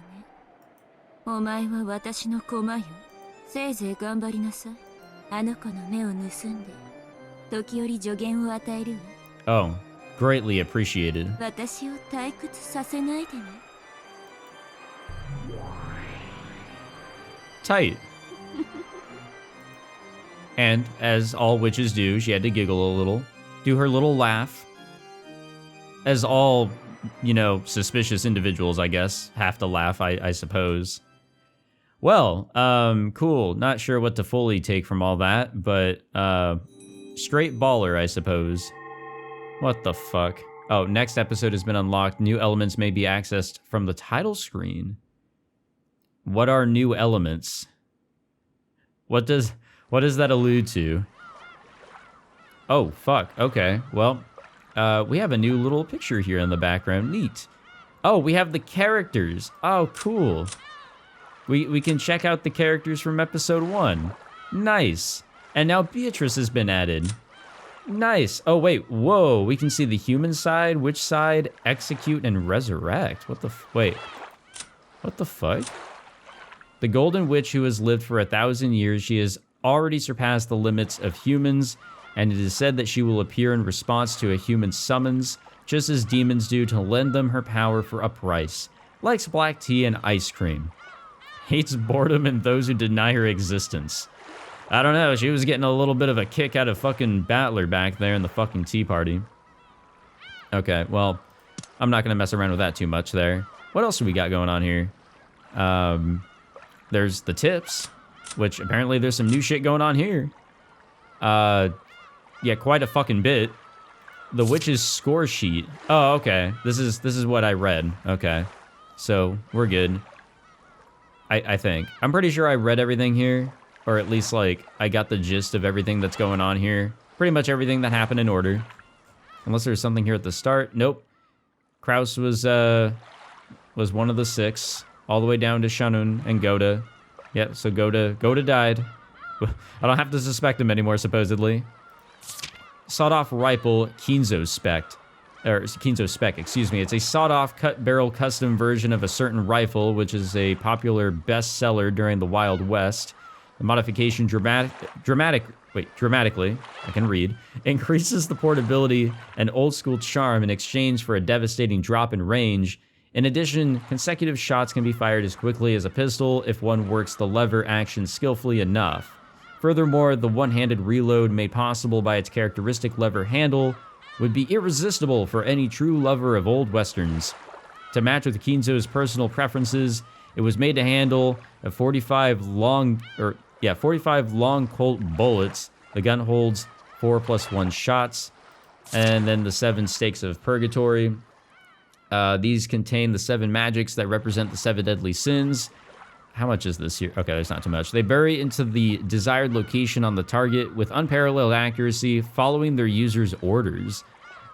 お前は私の駒よ。せいぜい頑張りなさい。あの子の目を盗んで時折助言を与えるわ。 Oh, greatly appreciated. 私を退屈させないでね。 Tight. And as all witches do, she had to giggle a little, do her little laugh. As all, you know, suspicious individuals, I guess, have to laugh, I suppose. Well, cool. Not sure what to fully take from all that, but straight baller, I suppose. What the fuck? Oh, next episode has been unlocked. New elements may be accessed from the title screen. What are new elements? What does that allude to? Oh, fuck. Okay. Well, we have a new little picture here in the background. Neat. Oh, we have the characters. Oh, cool. We can check out the characters from episode 1. Nice. And now Beatrice has been added. Nice. Oh, wait. Whoa. We can see the human side, witch side, execute, and resurrect. What the wait. What the fuck? The Golden Witch who has lived for 1,000 years, she has already surpassed the limits of humans, and it is said that she will appear in response to a human summons, just as demons do, to lend them her power for a price. Likes black tea and ice cream. Hates boredom and those who deny her existence. I don't know, she was getting a little bit of a kick out of fucking Battler back there in the fucking tea party. Okay, well, I'm not gonna mess around with that too much there. What else do we got going on here? There's the tips, which apparently there's some new shit going on here. Yeah, quite a fucking bit. The witch's score sheet. Oh, okay. This is what I read. Okay. So, we're good. I think. I'm pretty sure I read everything here. Or at least, like, I got the gist of everything that's going on here. Pretty much everything that happened in order. Unless there's something here at the start. Nope. Kraus was one of the 6. All the way down to Shanun and Goda. Yeah, so Goda died. I don't have to suspect him anymore, supposedly. Sawed-off rifle Kinzo Spec, excuse me. It's a sawed-off cut-barrel custom version of a certain rifle, which is a popular bestseller during the Wild West. The modification dramatically, I can read, increases the portability and old-school charm in exchange for a devastating drop in range. In addition, consecutive shots can be fired as quickly as a pistol if one works the lever action skillfully enough. Furthermore, the one-handed reload made possible by its characteristic lever handle would be irresistible for any true lover of old westerns. To match with Kinzo's personal preferences, it was made to handle a 45 long Colt bullets. The gun holds 4+1 shots, and then the 7 stakes of purgatory. These contain the 7 magics that represent the 7 deadly sins. How much is this here? Okay, there's not too much. They bury into the desired location on the target with unparalleled accuracy, following their user's orders.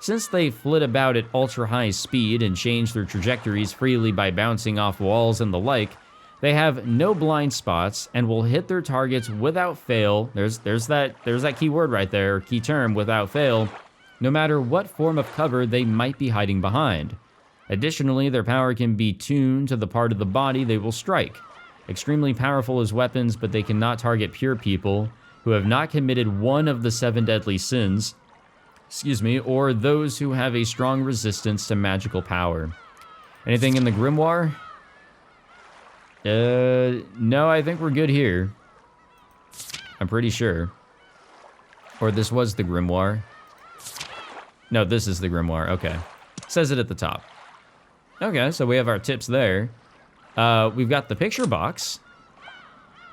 Since they flit about at ultra-high speed and change their trajectories freely by bouncing off walls and the like, they have no blind spots and will hit their targets without fail. There's that key word right there, key term, without fail, no matter what form of cover they might be hiding behind. Additionally, their power can be tuned to the part of the body they will strike. Extremely powerful as weapons, but they cannot target pure people who have not committed one of the 7 deadly sins, or those who have a strong resistance to magical power. Anything in the grimoire? No, I think we're good here. I'm pretty sure. Or this was the grimoire. No, this is the grimoire. Okay. Says it at the top. Okay, so we have our tips there. We've got the picture box,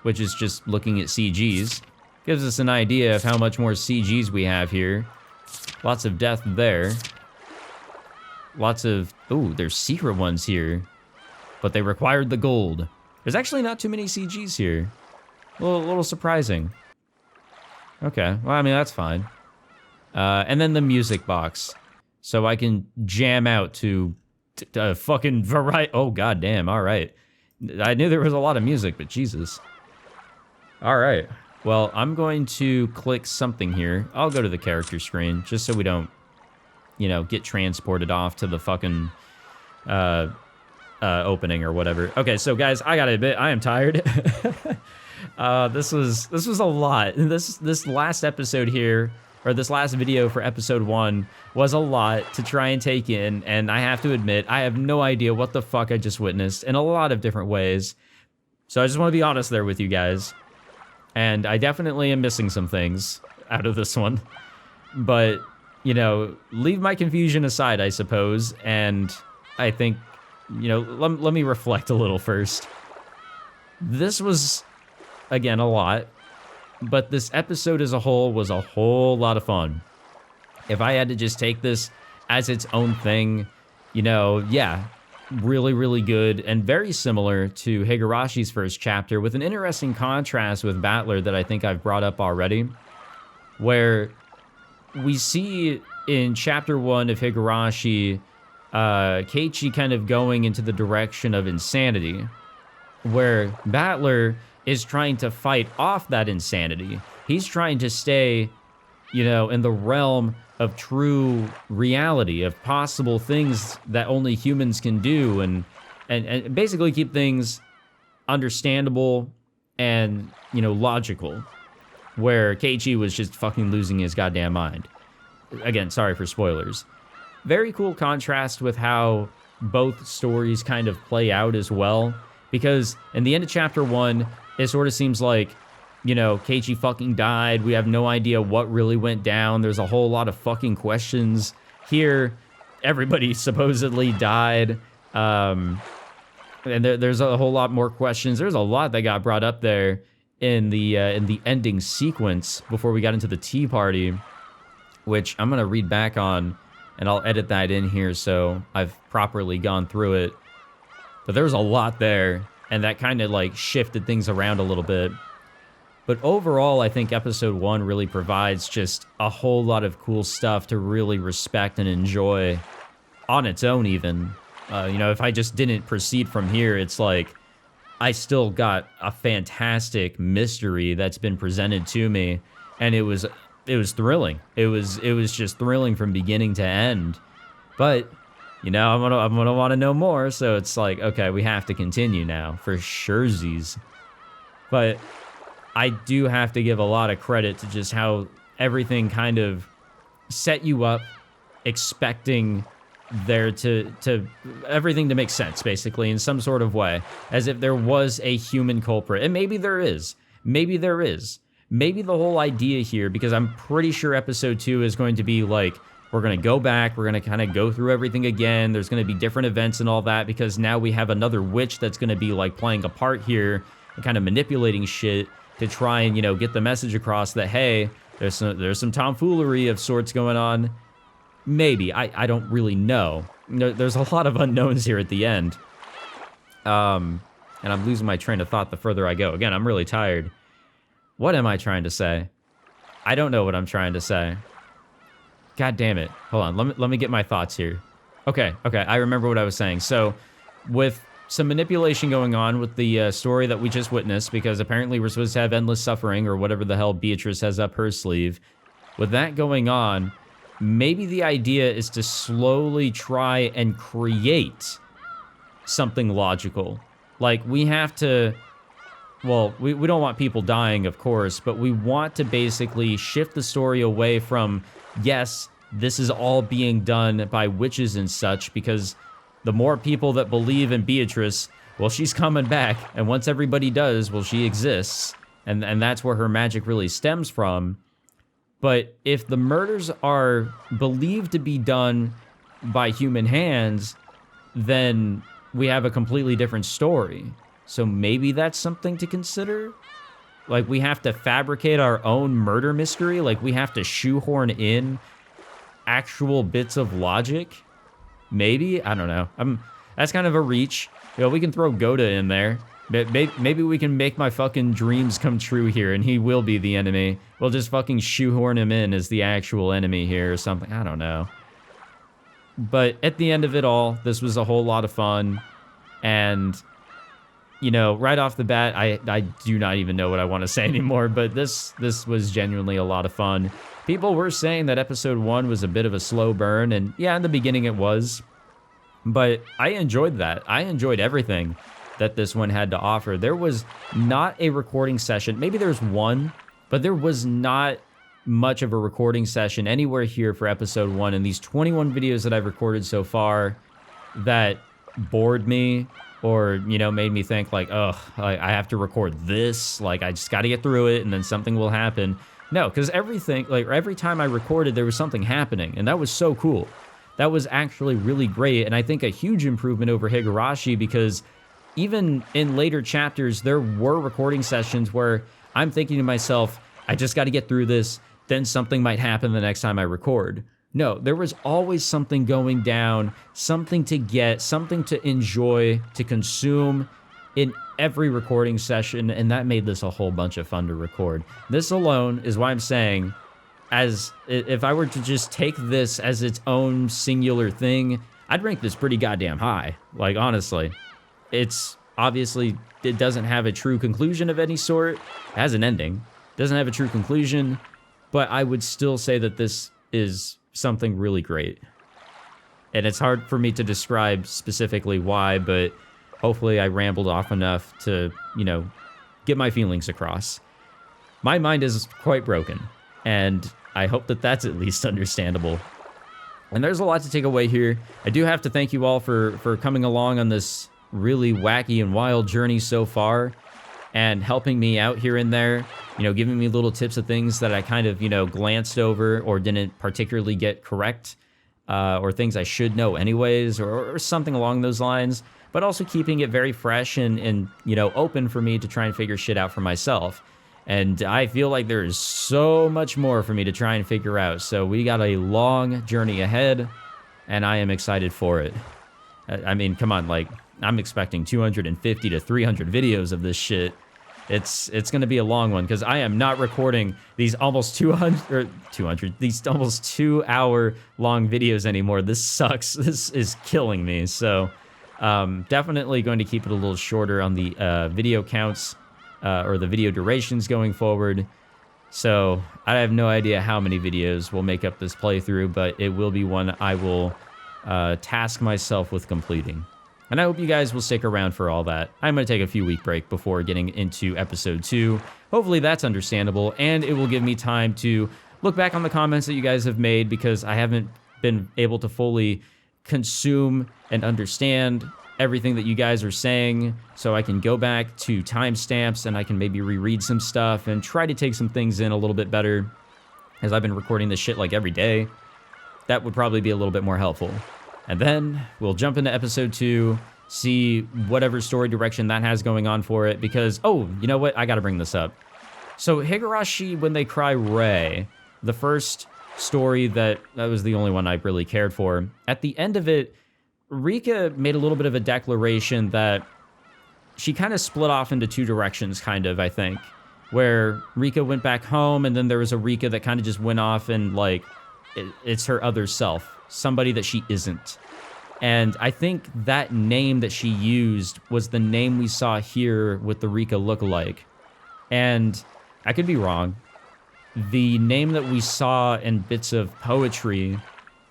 which is just looking at CGs. Gives us an idea of how much more CGs we have here. Lots of death there. Lots of... Ooh, there's secret ones here. But they required the gold. There's actually not too many CGs here. A little surprising. Okay, well, I mean, that's fine. And then the music box. So I can jam out to fucking variety. Oh, goddamn, all right. I knew there was a lot of music, but Jesus. All right. Well, I'm going to click something here. I'll go to the character screen, just so we don't, you know, get transported off to the fucking opening or whatever. Okay, so guys, I gotta admit, I am tired. This was a lot. This last episode here, or this last video for episode 1, was a lot to try and take in, and I have to admit, I have no idea what the fuck I just witnessed in a lot of different ways. So I just want to be honest there with you guys. And I definitely am missing some things out of this one. But, you know, leave my confusion aside, I suppose. And I think, you know, let me reflect a little first. This was, again, a lot. But this episode as a whole was a whole lot of fun. If I had to just take this as its own thing, you know, yeah, really, really good and very similar to Higurashi's first chapter, with an interesting contrast with Battler that I think I've brought up already, where we see in chapter 1 of Higurashi, Keiichi kind of going into the direction of insanity, where Battler is trying to fight off that insanity. He's trying to stay, you know, in the realm of true reality, of possible things that only humans can do, and basically keep things understandable and, you know, logical, where Keiichi was just fucking losing his goddamn mind. Again, sorry for spoilers. Very cool contrast with how both stories kind of play out as well, because in the end of chapter 1, it sort of seems like, you know, Keiichi fucking died. We have no idea what really went down. There's a whole lot of fucking questions. Here, everybody supposedly died. And there's a whole lot more questions. There's a lot that got brought up there in the ending sequence before we got into the tea party, which I'm going to read back on, and I'll edit that in here so I've properly gone through it. But there was a lot there, and that kind of like shifted things around a little bit. But overall, I think episode 1 really provides just a whole lot of cool stuff to really respect and enjoy on its own even. You know, if I just didn't proceed from here, it's like I still got a fantastic mystery that's been presented to me, and it was thrilling. It was just thrilling from beginning to end. But, you know, I'm gonna want to know more, so it's like, okay, we have to continue now for surezies. But I do have to give a lot of credit to just how everything kind of set you up expecting there to everything to make sense, basically, in some sort of way, as if there was a human culprit. And maybe there is. Maybe there is. Maybe the whole idea here, because I'm pretty sure episode 2 is going to be like, we're going to go back, we're going to kind of go through everything again, there's going to be different events and all that, because now we have another witch that's going to be like playing a part here and kind of manipulating shit to try and, you know, get the message across that, hey, there's some tomfoolery of sorts going on. Maybe. I don't really know. There's a lot of unknowns here at the end. And I'm losing my train of thought the further I go. Again, I'm really tired. What am I trying to say? I don't know what I'm trying to say. God damn it. Hold on. Let me get my thoughts here. Okay. I remember what I was saying. So, with some manipulation going on with the story that we just witnessed, because apparently we're supposed to have endless suffering or whatever the hell Beatrice has up her sleeve. With that going on, maybe the idea is to slowly try and create something logical. Like, we have to, well, we don't want people dying, of course, but we want to basically shift the story away from, yes, this is all being done by witches and such, because the more people that believe in Beatrice, well, she's coming back, and once everybody does, well, she exists, and that's where her magic really stems from. But if the murders are believed to be done by human hands, then we have a completely different story. So maybe that's something to consider? Like, we have to fabricate our own murder mystery? Like, we have to shoehorn in actual bits of logic? Maybe? I don't know. That's kind of a reach. You know, we can throw Goda in there. Maybe we can make my fucking dreams come true here, and he will be the enemy. We'll just fucking shoehorn him in as the actual enemy here or something. I don't know. But at the end of it all, this was a whole lot of fun. And, you know, right off the bat, I do not even know what I want to say anymore, but this was genuinely a lot of fun. People were saying that episode 1 was a bit of a slow burn, and yeah, in the beginning it was, but I enjoyed that. I enjoyed everything that this one had to offer. There was not a recording session. Maybe there's one, but there was not much of a recording session anywhere here for episode 1, and these 21 videos that I've recorded so far that bored me or, you know, made me think like, ugh, I have to record this, like I just got to get through it and then something will happen. No, because everything, like every time I recorded, there was something happening, and that was so cool. That was actually really great, and I think a huge improvement over Higurashi, because even in later chapters, there were recording sessions where I'm thinking to myself, I just got to get through this, then something might happen the next time I record. No, there was always something going down, something to get, something to enjoy, to consume in every recording session, and that made this a whole bunch of fun to record. This alone is why I'm saying, as if I were to just take this as its own singular thing, I'd rank this pretty goddamn high. Like, honestly, it's obviously, it doesn't have a true conclusion of any sort. It has an ending. Doesn't have a true conclusion, but I would still say that this is something really great. And it's hard for me to describe specifically why, but hopefully I rambled off enough to, you know, get my feelings across. My mind is quite broken, and I hope that that's at least understandable. And there's a lot to take away here. I do have to thank you all for coming along on this really wacky and wild journey so far, and helping me out here and there, you know, giving me little tips of things that I kind of, you know, glanced over or didn't particularly get correct, or things I should know anyways, or something along those lines, but also keeping it very fresh and, you know, open for me to try and figure shit out for myself. And I feel like there is so much more for me to try and figure out, so we got a long journey ahead, and I am excited for it. I mean, come on, like, I'm expecting 250 to 300 videos of this shit. It's going to be a long one, because I am not recording these almost these almost 2 hour long videos anymore. This sucks. This is killing me. So definitely going to keep it a little shorter on the video counts, or the video durations going forward. So I have no idea how many videos will make up this playthrough, but it will be one I will task myself with completing. And I hope you guys will stick around for all that. I'm going to take a few week break before getting into episode 2. Hopefully that's understandable, and it will give me time to look back on the comments that you guys have made, because I haven't been able to fully consume and understand everything that you guys are saying, so I can go back to timestamps and I can maybe reread some stuff and try to take some things in a little bit better, as I've been recording this shit like every day. That would probably be a little bit more helpful. And then we'll jump into episode 2, see whatever story direction that has going on for it, because, oh, you know what? I gotta bring this up. So Higurashi When They Cry Ray, the first story that was the only one I really cared for, at the end of it, Rika made a little bit of a declaration that she kind of split off into 2 directions, kind of, I think, where Rika went back home, and then there was a Rika that kind of just went off and, like, it's her other self. Somebody that she isn't. And I think that name that she used was the name we saw here with the Rika lookalike. And I could be wrong. The name that we saw in bits of poetry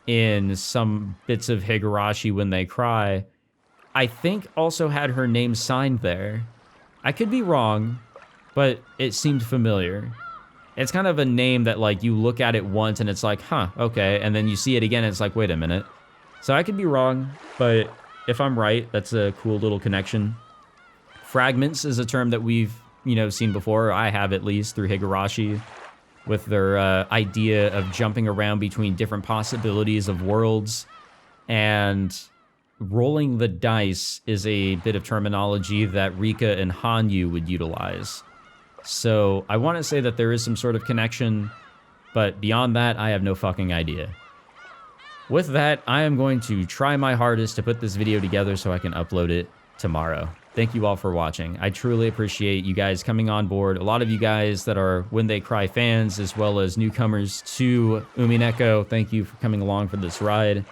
in some bits of Higurashi When They Cry, I think also had her name signed there. I could be wrong, but it seemed familiar. It's kind of a name that, like, you look at it once and it's like, huh, okay, and then you see it again and it's like, wait a minute. So I could be wrong, but if I'm right, that's a cool little connection. Fragments is a term that we've, you know, seen before, or I have at least, through Higurashi, with their idea of jumping around between different possibilities of worlds, and rolling the dice is a bit of terminology that Rika and Hanyu would utilize. So I want to say that there is some sort of connection, but beyond that, I have no fucking idea. With that, I am going to try my hardest to put this video together so I can upload it tomorrow. Thank you all for watching. I truly appreciate you guys coming on board. A lot of you guys that are When They Cry fans, as well as newcomers to Umineko, thank you for coming along for this ride.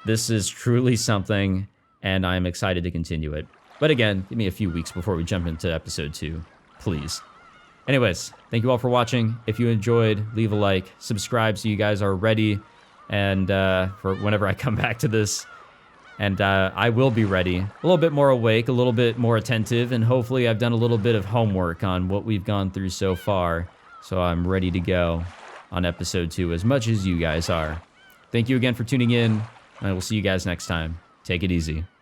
This is truly something, and I'm excited to continue it. But again, give me a few weeks before we jump into episode 2, please. Anyways, thank you all for watching. If you enjoyed, leave a like, subscribe so you guys are ready, and for whenever I come back to this. And I will be ready, a little bit more awake, a little bit more attentive, and hopefully I've done a little bit of homework on what we've gone through so far. So I'm ready to go on episode 2 as much as you guys are. Thank you again for tuning in, and I will see you guys next time. Take it easy.